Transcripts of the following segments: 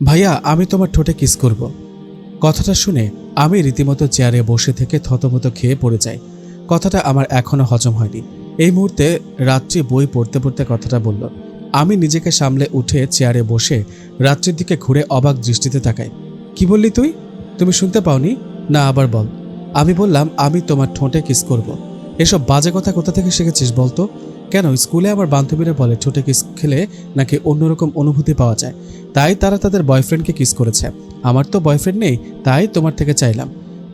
ভাইয়া আমি তোমার ঠোঁটে কিস করব। কথাটা শুনে আমি রীতিমতো চেয়ারে বসে থেকে থতমত খেয়ে পড়ে যাই। কথাটা আমার এখনো হজম হয়নি। এই মুহূর্তে রাত্রি বই পড়তে পড়তে কথাটা বলল। আমি নিজেকে সামলে উঠে চেয়ারে বসে রাত্রির দিকে ঘুরে অবাক দৃষ্টিতে তাকাই। কি বললি তুই? তুমি শুনতে পাওনি? না আবার বল। আমি বললাম আমি তোমার ঠোঁটে কিস করব। এসব বাজে কথা কোথা থেকে শিখেছিস বলতো? কেন স্কুলে আমার বান্ধবীরা বলে ঠোঁটে কিস খেলে নাকি অন্যরকম অনুভূতি পাওয়া যায়, তাই তারা তাদের বয়ফ্রেন্ডকে কিস করেছে। আমার তো বয়ফ্রেন্ড নেই, তাই তোমার থেকে চাইলাম।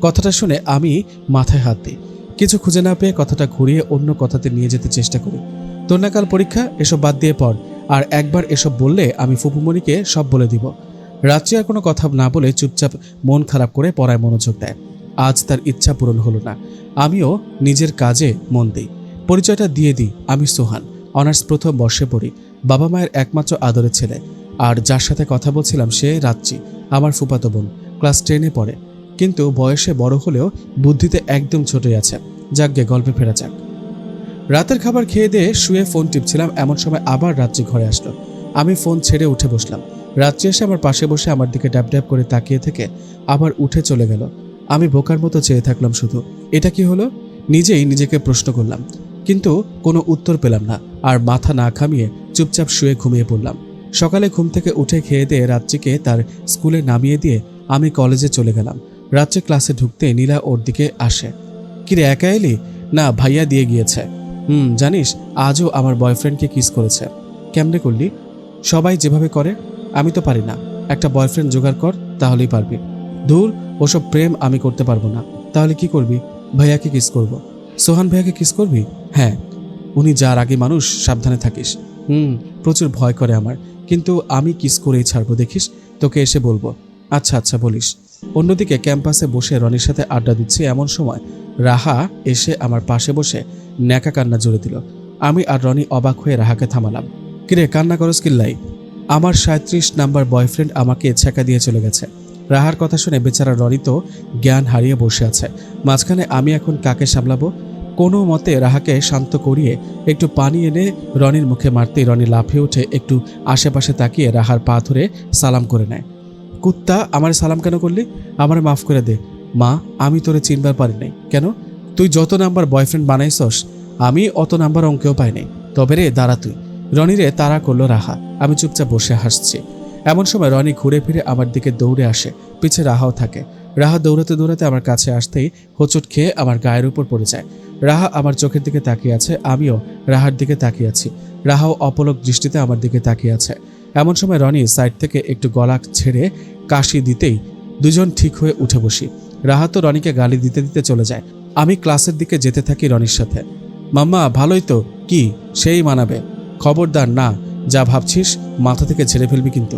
কথাটা শুনে আমি মাথায় হাত দিই। কিছু খুঁজে না পেয়ে কথাটা ঘুরিয়ে অন্য কথাতে নিয়ে যেতে চেষ্টা করি। তোর না কাল পরীক্ষা, এসব বাদ দিয়ে পড়। আর একবার এসব বললে আমি ফুপুমণিকে সব বলে দিব। রাত্রি আর কোনো কথা না বলে চুপচাপ মন খারাপ করে পড়ায় মনোযোগ দেয়। আজ তার ইচ্ছা পূরণ হলো না। আমিও নিজের কাজে মন দিই। পরিচয়টা দিয়ে দিই, আমি সোহান, অনার্স প্রথম বর্ষে পড়ি, বাবা মায়ের একমাত্র আদরের ছেলে। আর যার সাথে কথা বলছিলাম সে রাত্রি, আমার ফুফাতো বোন, ক্লাস 10-এ পড়ে, কিন্তু বয়সে বড় হলেও বুদ্ধিতে একদম ছোটই আছে। যাকগে, গল্পে ফেরা যাক। রাতের খাবার খেয়ে দিয়ে শুয়ে ফোন টিপছিলাম, এমন সময় আবার রাত্রি ঘরে আসলো। আমি ফোন ছেড়ে উঠে বসলাম। রাত্রি এসে আমার পাশে বসে আমার দিকে ড্যাব ড্যাব করে তাকিয়ে থেকে আবার উঠে চলে গেল। আমি বোকার মতো চেয়ে থাকলাম শুধু। এটা কি হলো? নিজেই নিজেকে প্রশ্ন করলাম, কিন্তু কোনো উত্তর পেলাম না। আর মাথা না ঘামিয়ে চুপচাপ শুয়ে ঘুমিয়ে পড়লাম। সকালে ঘুম থেকে উঠে খেয়ে দিয়ে রাত্রিকে তার স্কুলে নামিয়ে দিয়ে আমি কলেজে চলে গেলাম। রাত্রে ক্লাসে ঢুকতে নীলা ওর দিকে আসে। কিরে, একা এলি? না, ভাইয়া দিয়ে গিয়েছে। জানিস আজও আমার বয়ফ্রেন্ডকে কিস করেছে। কেমনে করলি? সবাই যেভাবে করে। আমি তো পারি না। একটা বয়ফ্রেন্ড জোগাড় কর, তাহলেই পারবি। দূর, ওসব প্রেম আমি করতে পারবো না। তাহলে কি করবি? ভাইয়াকে কিস করব। সোহান ভাইয়াকে কিস করবি? হ্যাঁ। উনি যার আগে মানুষ, সাবধানে থাকিস। প্রচুর ভয় করে আমার, কিন্তু আমি কিস করেই ছাড়বো, দেখিস। তোকে এসে বলবো। আচ্ছা আচ্ছা বলিস। অন্যদিকে ক্যাম্পাসে বসে রনির সাথে আড্ডা দিচ্ছি, এমন সময় রাহা এসে আমার পাশে বসে ন্যাকা কান্না জুড়ে দিল। আমি আর রনি অবাক হয়ে রাহাকে থামালাম। কিরে, কান্না করস কিল্লাই? আমার 37 নাম্বার বয়ফ্রেন্ড আমাকে ছেঁকা দিয়ে চলে গেছে। রাহার কথা শুনে বেচারা রনি তো জ্ঞান হারিয়ে বসে আছে। মাঝখানে আমি এখন কাকে সামলাবো? কোনো মতে রাহাকে শান্ত করিয়ে একটু পানি এনে রনির মুখে মারতেই রনি লাফিয়ে উঠে একটু আশেপাশে তাকিয়ে রাহার পা ধরে সালাম করে নেয়। কুত্তা, আমার সালাম কেন করলি? আমারে মাফ করে দে মা, আমি তোরে চিনবার পারি নাই। কেন? তুই যত নাম্বার বয়ফ্রেন্ড বানাইছস আমি অত নাম্বার অঙ্কেও পাই নাই। তবে রে দাঁড়া তুই। রনিরে তাড়া করলো রাহা। আমি চুপচাপ বসে হাসছি। এমন সময় রনি ঘুরে ফিরে আমার দিকে দৌড়ে আসে, পিছে রাহাও থাকে। রাহা দৌড়াতে দৌড়াতে আমার কাছে আসতেই হোঁচট খেয়ে আমার গায়ের উপর পড়ে যায়। রাহা আমার চোখের দিকে তাকিয়ে আছে, আমিও রাহার দিকে তাকিয়ে আছি। রাহাও অপলক দৃষ্টিতে আমার দিকে তাকিয়ে আছে। এমন সময় রনি সাইড থেকে একটু গলা ছেড়ে কাশি দিতেই দুজন ঠিক হয়ে উঠে বসি। রাহা তো রনিকে গালি দিতে দিতে চলে যায়। আমি ক্লাসের দিকে যেতে থাকি রনির সাথে। মাম্মা ভালোই তো, কি সেই মানাবে? খবরদার না, যা ভাবছিস মাথা থেকে ঝেড়ে ফেলবি কিন্তু।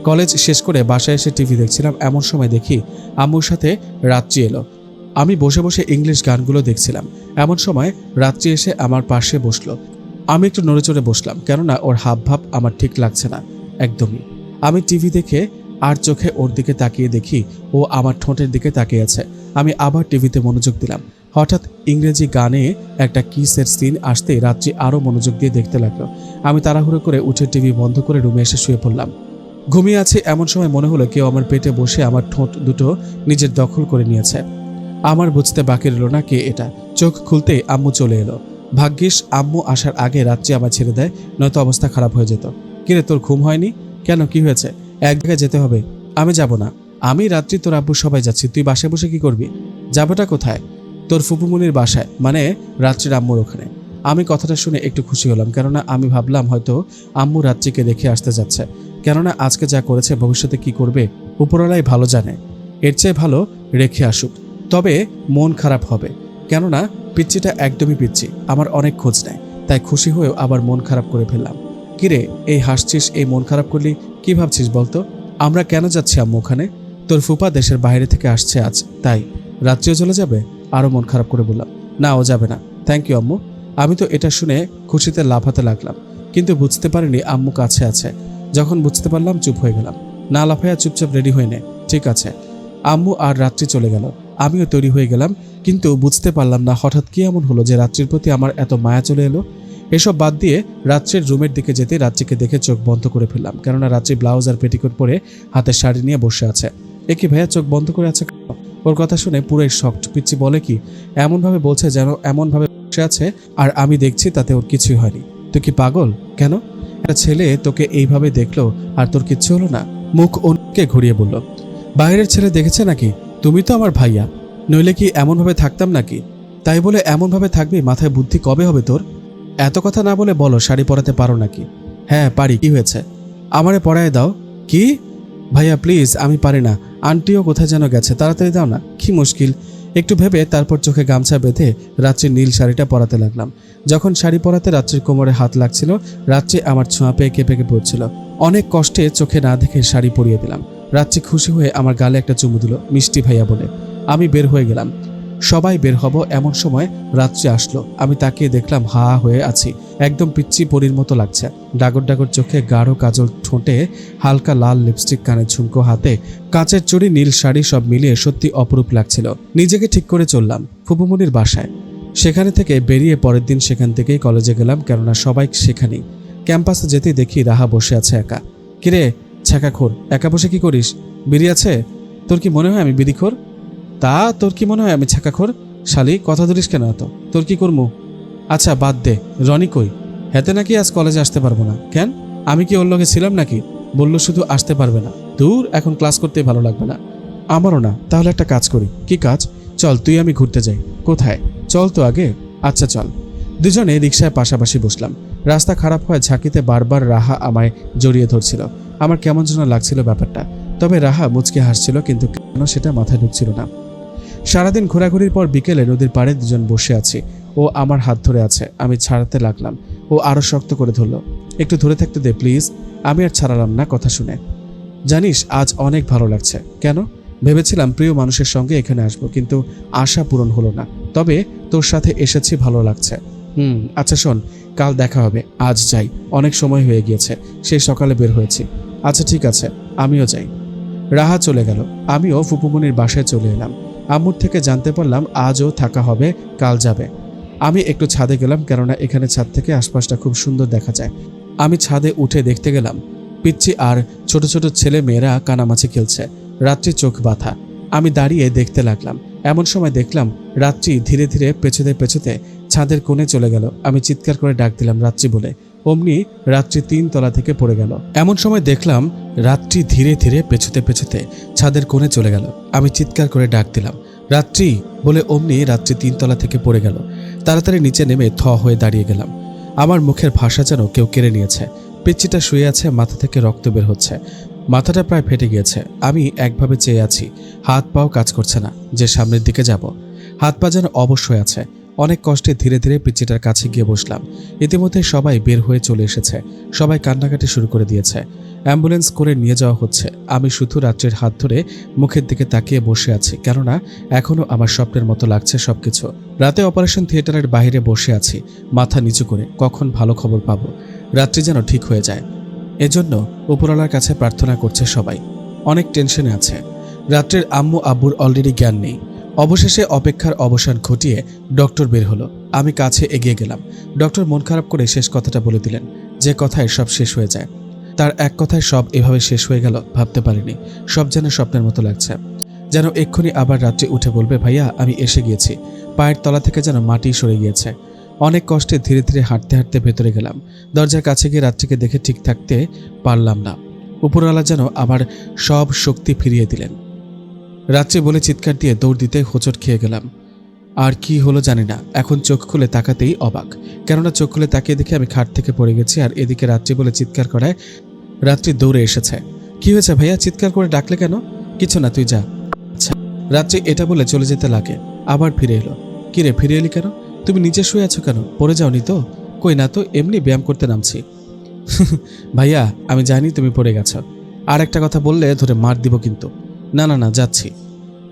কলেজ শেষ করে বাসায় এসে টিভি দেখছিলাম, এমন সময় দেখি আম্মুর সাথে রাত্রি এলো। আমি বসে বসে ইংলিশ গানগুলো দেখছিলাম। এমন সময় রাত্রি এসে আমার পাশে বসলো। আমি একটু নড়ে চড়ে বসলাম, কেননা ওর হাব ভাব আমার ঠিক লাগছে না একদমই। আমি টিভি দেখে আর চোখে ওর দিকে তাকিয়ে দেখি ও আমার ঠোঁটের দিকে তাকিয়ে আছে। আমি আবার টিভিতে মনোযোগ দিলাম। হঠাৎ ইংরেজি গানে একটা কিসের সিন আসতেই রাত্রি আরও মনোযোগ দিয়ে দেখতে লাগলো। আমি তাড়াহুড়ো করে উঠে টিভি বন্ধ করে রুমে এসে শুয়ে পড়লাম। ঘুমিয়ে আছি, এমন সময় মনে হলো কেউ আমার পেটে বসে আমার ঠোঁট দুটো নিজের দখল করে নিয়েছে। আমার বুঝতে বাকি রইল না কে এটা। চোখ খুলতেই আম্মু চলে এলো। ভাগ্যিস আম্মু আসার আগে রাত্রি আমার ছেড়ে দেয়, নয়তো অবস্থা খারাপ হয়ে যেত। কিরে, তোর ঘুম হয়নি কেন? কি হয়েছে? এক জায়গায় যেতে হবে। আমি যাব না। আমি রাত্রি তোর আব্বু সবাই যাচ্ছি, তুই বাসায় বসে কি করবি? যাবোটা কোথায়? তোর ফুপুমুনির বাসায়, মানে রাত্রির আম্মুর ওখানে। আমি কথাটা শুনে একটু খুশি হলাম, কেননা আমি ভাবলাম হয়তো আম্মু রাত্রিকে দেখে আসতে যাচ্ছে। কেননা আজকে যা করেছে ভবিষ্যতে কি করবে উপরওয়ালাই ভালো জানে। এর চেয়ে ভালো রেখে আসুক। তবে মন খারাপ হবে, কেননা পিচ্চিটা একদমই পিচ্চি, আমার অনেক খোঁজ নেয়। তাই খুশি হয়েও আবার মন খারাপ করে ফেললাম। কিরে, এই হাসছিস, এই মন খারাপ করলি কি ভাবছিস বলতো? আমরা কেন যাচ্ছি আম্মু ওখানে? তোর ফুপা দেশের বাইরে থেকে আসছে আজ, তাই। রাত্রিও চলে যাবে? আরও মন খারাপ করে বললাম। না, ও যাবে না। থ্যাংক ইউ আম্মু। আমি তো এটা শুনে খুশিতে লাফাতে লাগলাম, কিন্তু বুঝতে পারিনি আম্মু কাছে আছে। যখন বুঝতে পারলাম চুপ হয়ে গেলাম। না লাফাইয়া চুপচাপ রেডি হয়ে নে। ঠিক আছে। আম্মু আর রাত্রি চলে গেল, আমিও তৈরি হয়ে গেলাম, কিন্তু বুঝতে পারলাম না হঠাৎ কি এমন হলো যে রাত্রির প্রতি আমার এত মায়া চলে এলো। এসব বাদ দিয়ে রাত্রির রুমের দিকে যেতে রাত্রিকে দেখে চোখ বন্ধ করে ফেললাম, কেননা রাত্রি ব্লাউজ আর পেটিকোট পরে হাতে শাড়ি নিয়ে বসে আছে। এ কি ভাইয়া, চোখ বন্ধ করে আছে? ওর কথা শুনে পুরোই শকড। পিচ্চি বলে কি, এমনভাবে বলছে যেন এমনভাবে বসে আছে আর আমি দেখছি তাতে ওর কিছুই হয়নি। তুই কি পাগল? কেন? একটা ছেলে তোকে এইভাবে দেখলো আর তোর কিচ্ছু হলো না? মুখ অন্যকে ঘুরিয়ে বলল, বাইরের ছেলে দেখেছে নাকি? তুমি তো আমার ভাইয়া, নইলে কি এমনভাবে থাকতাম নাকি? তাই বলে এমনভাবে থাকবি? মাথায় বুদ্ধি কবে হবে তোর? এত কথা না বলে বলো, শাড়ি পরাতে পারো নাকি? হ্যাঁ পারি, কি হয়েছে? আমারে পরায় দাও। কি? ভাইয়া প্লিজ, আমি পারি না। আন্টিও কোথায় যেন গেছে, তাড়াতাড়ি দাও না। কি মুশকিল। একটু ভেবে তারপর চোখে গামছা বেঁধে রাত্রির নীল শাড়িটা পরাতে লাগলাম। যখন শাড়ি পরাতে রাত্রির কোমরে হাত লাগছিল, রাত্রি আমার ছোঁয়া পেয়ে কেঁপে পড়ছিল। অনেক কষ্টে চোখে না দেখে শাড়ি পরিয়ে দিলাম। রাত্রি খুশি হয়ে আমার গালে একটা চুমু দিল, মিষ্টি ভাইয়া বলে। আমি বের হয়ে গেলাম। সবাই বের হব এমন সময় রাত্রি আসলো। আমি তাকিয়ে দেখলাম হা হয়ে আছি, একদম পিচ্চি পরীর মতো লাগছে। ডাগর ডাগর চোখে, গাঢ় কাজল ঠোঁটে, হালকা লাল লিপস্টিক, কানে ঝুমকো, হাতে কাঁচের চুড়ি, নীল শাড়ি, সব মিলিয়ে সত্যি অপরূপ লাগছিল। নিজেকে ঠিক করে চললাম ফুপুমনির বাসায়। সেখানে থেকে বেরিয়ে পরের দিন সেখান থেকেই কলেজে গেলাম, কেননা সবাই সেখানেই। ক্যাম্পাসে যেতেই দেখি রাহা বসে আছে একা। কিরে ছ্যাঁকাখোর, একা বসে কি করিস? বিড়ি আছে? তোর কি মনে হয় আমি বিড়িখোর? তা তোর কি মনে হয় আমি ছ্যাঁকাখোর? শালি, কথা ধরিস কেন এত? তোর কি করবো? আচ্ছা বাদ দে, রনি কই? হেতে নাকি আজ কলেজে আসতে পারবো না। কেন? আমি কি ওর লগে ছিলাম নাকি? বললো শুধু আসতে পারবে না। দূর, এখন ক্লাস করতে ভালো লাগবে না। আমারও না। তাহলে একটা কাজ করি। কি কাজ? চল তুই আমি ঘুরতে যাই। কোথায়? চল তো আগে। আচ্ছা চল। দুজনে রিকশায় পাশাপাশি বসলাম। রাস্তা খারাপ হয় ঝাঁকিতে বারবার রাহা আমায় জড়িয়ে ধরছিল। আমার কেমন যেন লাগছিল ব্যাপারটা। তবে রাহা মুচকে হাসছিল, কিন্তু কেন সেটা মাথায় ঢুকছিল না। সারাদিন ঘোরাঘুরির পর বিকেলে নদীর পাড়ে দুজন বসে আছি। ও আমার হাত ধরে আছে, আমি ছাড়াতে লাগলাম। ও আরো শক্ত করে ধরলো। একটু ধরে থাকতে দে প্লিজ। আমি আর ছাড়ালাম না কথা শুনে। জানিস আজ অনেক ভালো লাগছে। কেন? ভেবেছিলাম প্রিয় মানুষের সঙ্গে এখানে আসবো, কিন্তু আশা পূরণ হলো না। তবে তোর সাথে এসেছি, ভালো লাগছে। আচ্ছা শোন, কাল দেখা হবে। আজ যাই, অনেক সময় হয়ে গিয়েছে। সেই সকালে বের হয়েছি। আচ্ছা ঠিক আছে, আমিও যাই। রাহা চলে গেল। আমিও ফুপুমনির বাসায় চলে এলাম। আম্মুর থেকে জানতে পারলাম আজও থাকা হবে, কাল যাবে। আমি একটু ছাদে গেলাম, কেননা এখানে ছাদ থেকে আশপাশটা খুব সুন্দর দেখা যায়। আমি ছাদে উঠে দেখতে গেলাম পিচ্চি আর ছোট ছোট ছেলে মেয়েরা কানামাছি খেলছে। রাত্রি চোখ বাঁধা। আমি দাঁড়িয়ে দেখতে লাগলাম। এমন সময় দেখলাম রাত্রি ধীরে ধীরে পেছতে পেছতে ছাদের কোণে চলে গেল। আমি চিৎকার করে ডাক দিলাম রাত্রি বলে। অমনি রাত্রি 3 তলা থেকে পড়ে গেল। এমন সময় দেখলাম রাত্রি ধীরে ধীরে পেছতে পেছতে ছাদের কোণে চলে গেল। আমি চিৎকার করে ডাক দিলাম রাত্রি বলে। অমনি রাত্রি 3 তলা থেকে পড়ে গেল। তাড়াতাড়ি নিচে নেমে থ হয়ে দাঁড়িয়ে গেলাম। আমার মুখের ভাষা যেন কেউ কেড়ে নিয়েছে। পিচ্চিটা শুয়ে আছে, মাথা থেকে রক্ত বের হচ্ছে। মাথাটা প্রায় ফেটে গিয়েছে। আমি একভাবে চেয়ে আছি, হাত পাও কাজ করছে না যে সামনের দিকে যাব। হাত পা যেন অবশ হয়ে আছে। অনেক কষ্টে ধীরে ধীরে পিচ্চিটার কাছে গিয়ে বসলাম। ইতিমধ্যে সবাই বের হয়ে চলে এসেছে। সবাই কান্নাকাটি শুরু করে দিয়েছে। অ্যাম্বুলেন্স করে নিয়ে যাওয়া হচ্ছে। আমি শুধু রাত্রির হাত ধরে মুখের দিকে তাকিয়ে বসে আছি, কেননা এখনো আমার স্বপ্নের মতো লাগছে সবকিছু। রাতে অপারেশন থিয়েটারের বাইরে বসে আছি, মাথা নিচু করে, কখন ভালো খবর পাবো, রাত্রি যেন ঠিক হয়ে যায়। এজন্য উপরওয়ালার কাছে প্রার্থনা করছে সবাই। অনেক টেনশনে আছে। রাত্রের আম্মু আব্বুর অলরেডি জ্ঞান নেই। অবশেষে অপেক্ষার অবসান ঘটিয়ে ডক্টর বের হলো। আমি কাছে এগিয়ে গেলাম। ডক্টর মন খারাপ করে শেষ কথাটা বলে দিলেন, যে কথায় সব শেষ হয়ে যায়। তার এক কথায় সব এভাবে শেষ হয়ে গেল ভাবতে পারিনি। সব যেন স্বপ্নের মতো লাগছে, যেন এক্ষুনি আবার রাত্রি উঠে বলবে ভাইয়া আমি এসে গিয়েছি। পায়ের তলা থেকে যেন মাটি সরে গিয়েছে। অনেক কষ্টে ধীরে ধীরে হাঁটতে হাঁটতে ভেতরে গেলাম। দরজার কাছে গিয়ে রাত্রিকে দেখে ঠিক থাকতে পারলাম না। উপরওয়ালা যেন আবার সব শক্তি ফিরিয়ে দিলেন। রাত্রি বলে চিৎকার দিয়ে দৌড় দিতে হোঁচট খেয়ে গেলাম। আর কি হলো জানি না। এখন চোখ খুলে তাকাতেই অবাক, কেননা চোখ খুলে তাকিয়ে দেখে আমি খাট থেকে পড়ে গেছি। আর এদিকে রাত্রি বলে চিৎকার করায় রাত্রি দৌড়ে এসেছে। কি হয়েছে ভাইয়া, চিৎকার করে ডাকলে কেন? কিছু না, তুই যা। আচ্ছা। রাত্রি এটা বলে চলে যেতে লাগে। আবার ফিরে এলো। কিরে ফিরে এলি কেন? তুমি নিচে শুয়ে আছো কেন? পড়ে যাওনি তো? কই না তো, এমনি ব্যায়াম করতে নামছি। ভাইয়া আমি জানি তুমি পড়ে গেছো। আর একটা কথা বললে ধরে মার দিব কিন্তু। না না না, যাচ্ছি।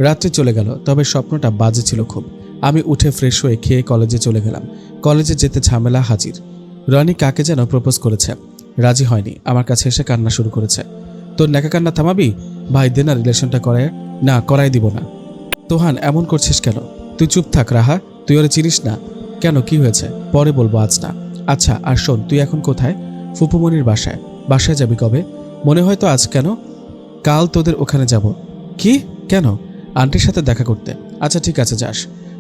রাত্রি চলে গেল, তবে স্বপ্নটা বাজে ছিল খুব। আমি উঠে ফ্রেশ হয়ে খেয়ে কলেজে চলে গেলাম। কলেজে যেতে ঝামেলা হাজির। রনি কাকে যেন প্রপোজ করেছে, রাজি হয়নি। আমার কাছে এসে কান্না শুরু করেছে। তোর নেকা কান্না থামাবি? ভাই দে না, রিলেশনটা করায়। না, করাই দিব না। তোহান এমন করছিস কেন? তুই চুপ থাক রাহা, তুই ওরে চিনিস না। কেন, কি হয়েছে? পরে বলবো, আজ না। আচ্ছা আর শোন, তুই এখন কোথায়? ফুপুমনির বাসায়। বাসায় যাবি কবে? মনে হয় তো আজ। কেন? কাল তোদের ওখানে যাব। কি? কেন? আন্টির সাথে দেখা করতে। আচ্ছা ঠিক আছে, যাস।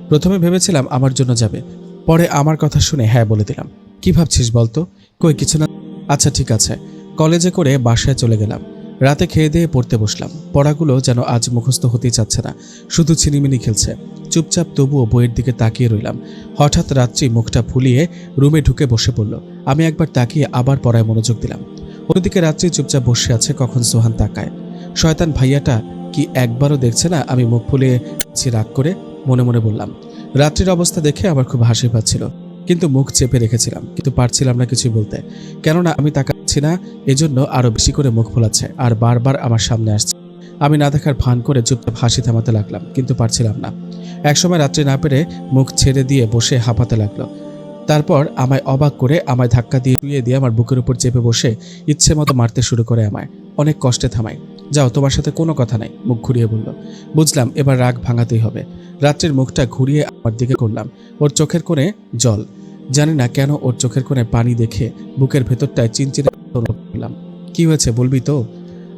প্রথমে ভেবেছিলাম আমার জন্য যাবে, পরে আমার কথা শুনে হ্যাঁ বলে দিলাম। কি ভাবছিস বলতো? কই কিছু না। আচ্ছা ঠিক আছে। কলেজে করে বাসায় চলে গেলাম। রাতে খেয়ে দিয়ে পড়তে বসলাম। পড়াগুলো যেন আজ মুখস্থ হতেই চাচ্ছে না, শুধু ছিনিমিনি খেলছে। চুপচাপ তবুও বইয়ের দিকে তাকিয়ে রইলাম। হঠাৎ রাত্রি মুখটা ফুলিয়ে রুমে ঢুকে বসে পড়ল। আমি একবার তাকিয়ে আবার পড়ায় মনোযোগ দিলাম। অন্যদিকে রাত্রি চুপচাপ বসে আছে। কখন সোহান তাকায়। শয়তান ভাইয়াটা কি একবারও দেখছে না আমি মুখ ফুলিয়ে রাগ করে? মনে মনে বললাম। রাত্রির অবস্থা দেখে আমার খুব হাসি পাচ্ছিল, কিন্তু মুখ চেপে রেখেছিলাম। কিন্তু পারছিলাম না কিছুই বলতে, কেননা আমি তাকাচ্ছি না, এজন্য আরো বেশি করে মুখ ফোলাচ্ছে আর বারবার আমার সামনে আসছে। আমি না দেখার ভান করে চুপচাপ হাসি থামাতে লাগলাম, কিন্তু পারছিলাম না। একসময় রাত্রি না পেরে মুখ ছেড়ে দিয়ে বসে হাঁপাতে লাগলো। তারপর আমায় অবাক করে আমায় ধাক্কা দিয়ে শুইয়ে দিয়ে আমার বুকের উপর চেপে বসে ইচ্ছে মতো মারতে শুরু করে আমায়। অনেক কষ্টে থামাই। যাও, তোমার সাথে কোনো কথা নাই, মুখ ঘুরিয়ে বলল। বুঝলাম এবার রাগ ভাঙাতেই হবে। রাত্রির মুখটা ঘুরিয়ে আমার দিকে করলাম। ওর চোখের কোণে জল। জানি না কেন ওর চোখের কোণে পানি দেখে বুকের ভেতরটায় চিনচিনে করলাম। কি হয়েছে বলবি তো?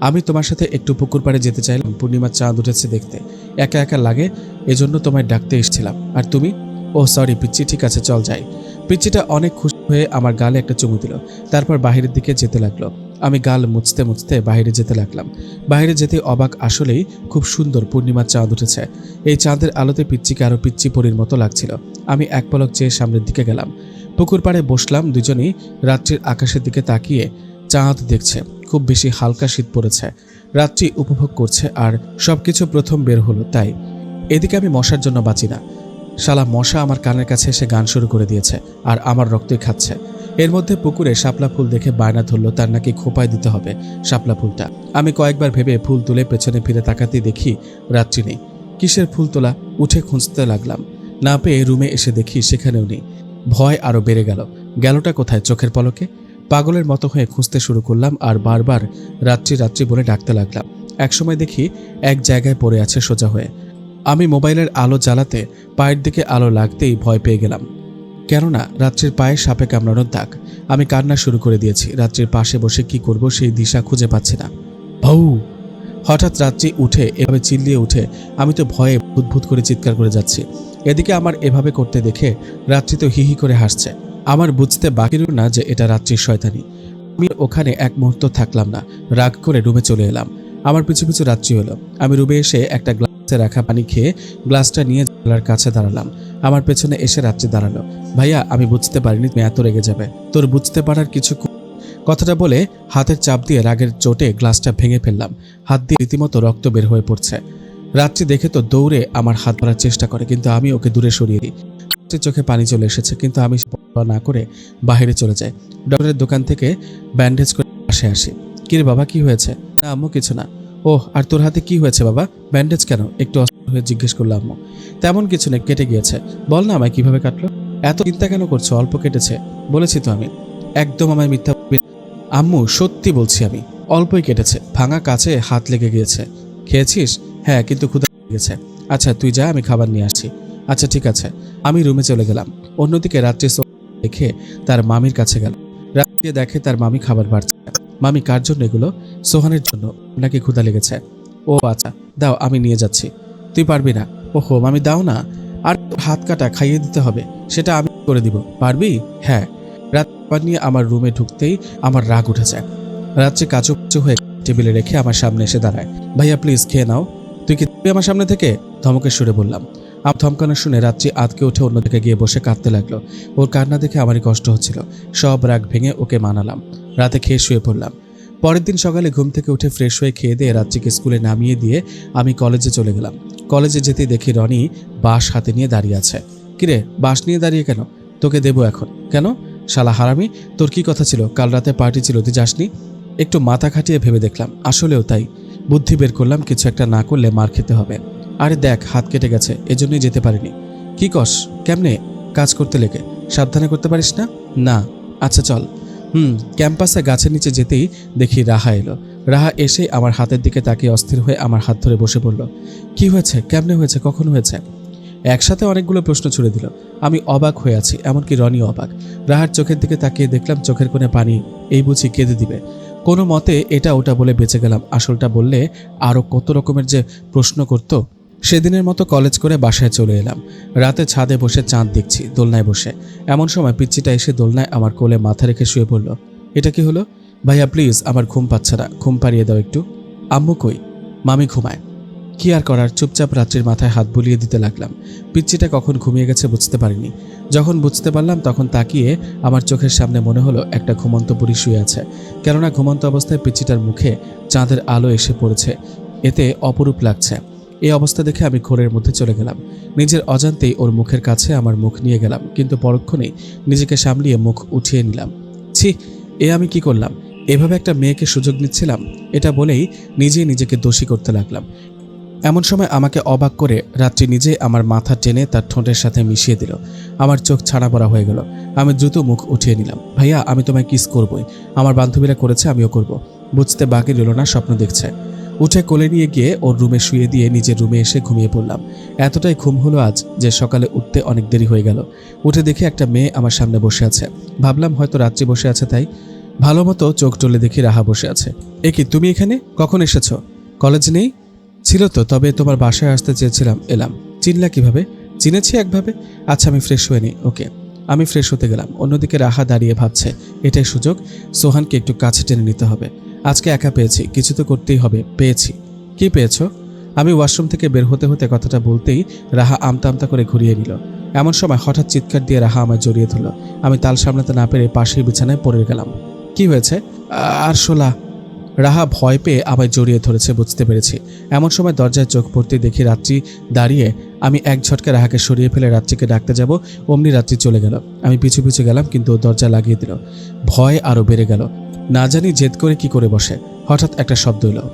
আমি তোমার সাথে একটু পুকুর পাড়ে যেতে চাইলাম, পূর্ণিমার চাঁদ উঠেছে দেখতে। একা একা লাগে, এজন্য তোমায় ডাকতে এসেছিলাম। আর তুমি? ও সরি পিচ্চি, ঠিক আছে চল যাই। পিচ্চিটা অনেক খুশি হয়ে আমার গালে একটা চুমু দিল। তারপর বাহিরের দিকে যেতে লাগলো। আমি গাল মুছতে মুছতে বাইরে যেতে লাগলাম। বাইরে যেতে অবাক, আসলেই খুব সুন্দর পূর্ণিমার চাঁদ উঠেছে। এই চাঁদের আলোতে পিচ্চিকে আরো পিচ্চি পরীর মতো লাগছিল। আমি এক পলক চেয়ে সামনের দিকে গেলাম। পুকুর পাড়ে বসলাম। দুজনেই রাত্রির আকাশের দিকে তাকিয়ে চাঁদ দেখছে। খুব বেশি হালকা শীত পড়েছে। রাত্রি উপভোগ করছে আর সবকিছু প্রথম বের হলো তাই। এদিকে আমি মশার জন্য বাঁচি না। শালা মশা আমার কানের কাছে এসে গান শুরু করে দিয়েছে আর আমার রক্তই খাচ্ছে। এর মধ্যে পুকুরে শাপলা ফুল দেখে বায়না ধরলো তার নাকি খোপায় দিতে হবে শাপলা ফুলটা। আমি কয়েকবার ভেবে ফুল তুলে পেছনে ফিরে তাকাতেই দেখি রাত্রি নেই। কিসের ফুল তোলা? উঠে খুঁজতে লাগলাম। না পেয়ে রুমে এসে দেখি সেখানেও নেই। ভয় আরো বেড়ে গেল। গেলটা কোথায়? চোখের পলকে পাগলের মতো হয়ে খুঁজতে শুরু করলাম আর বারবার রাত্রি রাত্রি বলে ডাকতে লাগলাম। একসময় দেখি এক জায়গায় পড়ে আছে সোজা হয়ে। আমি মোবাইলের আলো জ্বালাতে পায়ের দিকে আলো লাগতেই ভয় পেয়ে গেলাম, কেননা রাত্রির পায়ে সাপে কামড়ানোর দাগ। আমি কান্না শুরু করে দিয়েছি। রাত্রির পাশে বসে কি করব সেই দিশা খুঁজে পাচ্ছি না। ভৌ! হঠাৎ রাত্রি উঠে এভাবে চিল্লিয়ে উঠে আমি তো ভয়ে ভূত করে চিৎকার করে যাচ্ছি। এদিকে আমার এভাবে করতে দেখে রাত্রি তো হিহি করে হাসছে। আমার বুঝতে বাকি রইল না যে এটা রাত্রির শয়তানি। আমি ওখানে এক মুহূর্ত থাকলাম না। রাগ করে রুমে চলে এলাম। আমার পিছু পিছু রাত্রি হলো। আমি রুমে এসে একটা গ্লাসে রাখা পানি খেয়ে গ্লাসটা নিয়ে জানালার কাছে দাঁড়ালাম। আমার পেছনে এসে রাত্রি দাঁড়ালো। ভাইয়া, আমি বুঝতে পারিনি তুমি এত রেগে যাবে। তোর বুঝতে পারার কিছু। কথাটা বলে হাতের চাপ দিয়ে রাগের চোটে গ্লাসটা ভেঙে ফেললাম। হাত দিয়ে রীতিমতো রক্ত বের হয়ে পড়ছে। রাত্রি দেখে তো দৌড়ে আমার হাত ধরার চেষ্টা করে, কিন্তু আমি ওকে দূরে সরিয়ে দিই। চোখে পানি চলে এসেছে, কিন্তু আমি না করে বাইরে চলে যাই। ডক্টরের দোকান থেকে ব্যান্ডেজ করে পাশে আসি। কিরে বাবা, কি হয়েছে? না আম্মু, কিছু না। ওহ, আর তোর হাতে কি হয়েছে বাবা? ব্যান্ডেজ কেন? একটু অস্থির হয়ে জিজ্ঞেস করলাম। আম্মু, তেমন কিছু নেই, কেটে গিয়েছে। বল না আমায় কিভাবে কাটলো? এত চিন্তা কেন করছো? অল্প কেটেছে বলেছি তো আমি। একদম আমায় মিথ্যা আম্মু, সত্যি বলছি আমি, অল্পই কেটেছে। ভাঙা কাছে হাত লেগে গিয়েছে। খেয়েছিস? হ্যাঁ, কিন্তু ক্ষুধা লেগেছে। আচ্ছা তুই যা, আমি খাবার নিয়ে আসছি। আচ্ছা ঠিক আছে। আমি রুমে চলে গেলাম। অন্যদিকে রাত্রি দেখে তার মামির কাছে গেল। রাত্রি দেখে তার মামি খাবার বাড়ছে। মামি, কার জন্য এগুলো? সোহানের জন্য, নাকি ক্ষুধা লেগেছে? ও আচ্ছা, দাও আমি নিয়ে যাচ্ছি। তুই পারবি না? ওহো মামি, দাও না। আর হাত কাটা খাইয়ে দিতে হবে, সেটা আমি করে দিব। পারবি? হ্যাঁ। রাত নিয়ে আমার রুমে ঢুকতেই আমার রাগ উঠে যায়। রাত্রি কাচু হয়ে টেবিলে রেখে আমার সামনে এসে দাঁড়ায়। ভাইয়া প্লিজ খেয়ে নাও। তুই কি আমার সামনে থেকে? ধমকের সুরে বললাম। আমার ধমকানো শুনে রাত্রি আতকে উঠে অন্যদিকে গিয়ে বসে কাঁদতে লাগলো। ওর কান্না দেখে আমারই কষ্ট হচ্ছিল। সব রাগ ভেঙে ওকে মানালাম। রাতে খেয়ে শুয়ে পড়লাম। পরের দিন সকালে ঘুম থেকে উঠে ফ্রেশ হয়ে খেয়ে দিয়ে রাত্রিকে স্কুলে নামিয়ে দিয়ে আমি কলেজে চলে গেলাম। কলেজে যেতেই দেখি রনি বাঁশ হাতে নিয়ে দাঁড়িয়ে আছে। কিরে, বাঁশ নিয়ে দাঁড়িয়ে কেন? তোকে দেবো এখন। কেন? শালা হারামি, তোর কি কথা ছিল? কাল রাতে পার্টি ছিল, তুই যাসনি? একটু মাথা খাটিয়ে ভেবে দেখলাম, আসলেও তাই। বুদ্ধি বের করলাম, কিছু একটা না করলে মার খেতে হবে। আরে দেখ, হাত কেটে গেছে, এজন্যই যেতে পারিনি। কি কস? কেমনে? কাজ করতে লেগে সাবধানে করতে পারিস না? না। আচ্ছা চল। ক্যাম্পাসে গাছের নিচে যেতেই দেখি রাহা এলো। রাহা এসে আমার হাতের দিকে তাকিয়ে অস্থির হয়ে আমার হাত ধরে বসে পড়ল। কি হয়েছে? কেমনে হয়েছে? কখন হয়েছে? একসাথে অনেকগুলো প্রশ্ন ছুড়ে দিল। আমি অবাক হয়ে আছি, এমনকি রনি অবাক। রাহার চোখের দিকে তাকিয়ে দেখলাম চোখের কোণে পানি, এই বুঝি কেঁদে দিবে। কোনো মতে এটা ওটা বলে বেঁচে গেলাম। আসলটা বললে আরও কত রকমের যে প্রশ্ন করত। সেদিনের মতো কলেজ করে বাসায় চলে এলাম। রাতে ছাদে বসে চাঁদ দেখছি, দোলনায় বসে। এমন সময় পিচ্চিটা এসে দোলনায় আমার কোলে মাথা রেখে শুয়ে পড়ল। এটা কি হলো? ভাইয়া প্লিজ, আমার ঘুম পাচ্ছে না, ঘুম পাড়িয়ে দাও একটু। আম্মু কই? মামি ঘুমায়। কি আর করার, চুপচাপ রাত্রির মাথায় হাত বুলিয়ে দিতে লাগলাম। পিচ্চিটা কখন ঘুমিয়ে গেছে বুঝতে পারিনি। যখন বুঝতে পারলাম তখন তাকিয়ে আমার চোখের সামনে মনে হলো একটা ঘুমন্ত বুড়ি শুয়ে আছে। কেননা ঘুমন্ত অবস্থায় পিচ্চিটার মুখে চাঁদের আলো এসে পড়েছে, এতে অপরূপ লাগছে। এই অবস্থা দেখে আমি ঘোরের মধ্যে চলে গেলাম। নিজের অজান্তেই ওর মুখের কাছে আমার মুখ নিয়ে গেলাম, কিন্তু পরক্ষণেই নিজেকে সামলিয়ে মুখ উঠিয়ে নিলাম। ছি, এ আমি কি করলাম? এভাবে একটা মেয়েকে সুযোগ নিচ্ছিলাম? এটা বলেই নিজেই নিজেকে দোষী করতে লাগলাম। এমন সময় আমাকে অবাক করে রাত্রি নিজেই আমার মাথা টেনে তার ঠোঁটের সাথে মিশিয়ে দিল। আমার চোখ ছানা পড়া হয়ে গেল। আমি দ্রুত মুখ উঠিয়ে নিলাম। ভাইয়া, আমি তোমায় কিস করবই। আমার বান্ধবীরা করেছে, আমিও করব। বুঝতে বাকি রইল না, স্বপ্ন দেখছে। উঠে কোলে নিয়ে গিয়ে ওর রুমে শুয়ে দিয়ে নিজের রুমে এসে ঘুমিয়ে পড়লাম। এতটাই ঘুম হলো আজ যে সকালে উঠতে অনেক দেরি হয়ে গেল। উঠে দেখি একটা মেয়ে আমার সামনে বসে আছে। ভাবলাম হয়তো রাত্রি বসে আছে, তাই ভালো মতো চোখ টলে দেখি রাহা বসে আছে। এ কি, তুমি এখানে কখন এসেছো? কলেজ নেই? ছিল তো, তবে তোমার বাসায় আসতে চেয়েছিলাম, এলাম। চিনলা কিভাবে? চিনেছি একভাবে। আচ্ছা, আমি ফ্রেশ হয়ে নিই। ওকে। আমি ফ্রেশ হতে গেলাম। অন্যদিকে রাহা দাঁড়িয়ে ভাবছে, এটাই সুযোগ, সোহানকে একটু কাছে টেনে নিতে হবে। আজকে একা পেয়েছি, কিছু তো করতেই হবে। পেয়েছি। কি পেয়েছ? আমি ওয়াশরুম থেকে বের হতে হতে কথাটা বলতেই রাহা আমতা আমতা করে ঘুরিয়ে নিল। এমন সময় হঠাৎ চিৎকার দিয়ে রাহা আমায় জড়িয়ে ধরল। আমি তাল সামলাতে না পেরে পাশের বিছানায় পড়ে গেলাম। কি হয়েছে? আর শোলা। রাহা ভয় পেয়ে আমায় জড়িয়ে ধরেছে বুঝতে পেরেছি। এমন সময় দরজায় চোখ পড়তে দেখি রাত্রি দাঁড়িয়ে। আমি এক ঝটকা রাহাকে সরিয়ে ফেলে রাত্রিকে ডাকতে যাব, অমনি রাত্রি চলে গেল। আমি পিছু পিছু গেলাম, কিন্তু ও দরজা লাগিয়ে দিল। ভয় আরও বেড়ে গেল। না জানি জেদ করে কি করে বসে। হঠাৎ একটা শব্দ এলো,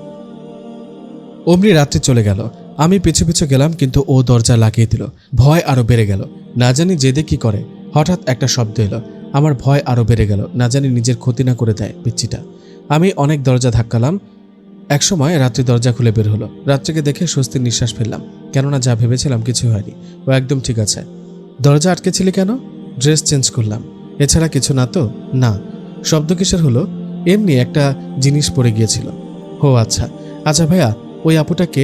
অমনি রাত্রি চলে গেল। আমি পিছু পিছু গেলাম, কিন্তু ও দরজা লাগিয়ে দিল। ভয় আরও বেড়ে গেল। না জানি জেদে কি করে। হঠাৎ একটা শব্দ এলো। আমার ভয় আরও বেড়ে গেল। না জানি নিজের ক্ষতি না করে দেয় পিচ্চিটা। আমি অনেক দরজা ধাক্কালাম। একসময় রাত্রি দরজা খুলে বের হলো। রাত্রিকে দেখে স্বস্তির নিঃশ্বাস ফেললাম, কেননা যা ভেবেছিলাম কিছু হয়নি। ও একদম ঠিক আছে। দরজা আটকেছিলি কেন? ড্রেস চেঞ্জ করলাম। এছাড়া কিছু না তো? না। শব্দ কিসের হলো? এমনি একটা জিনিস পড়ে গিয়েছিল। ও আচ্ছা। আচ্ছা ভাইয়া, ওই আপুটাকে?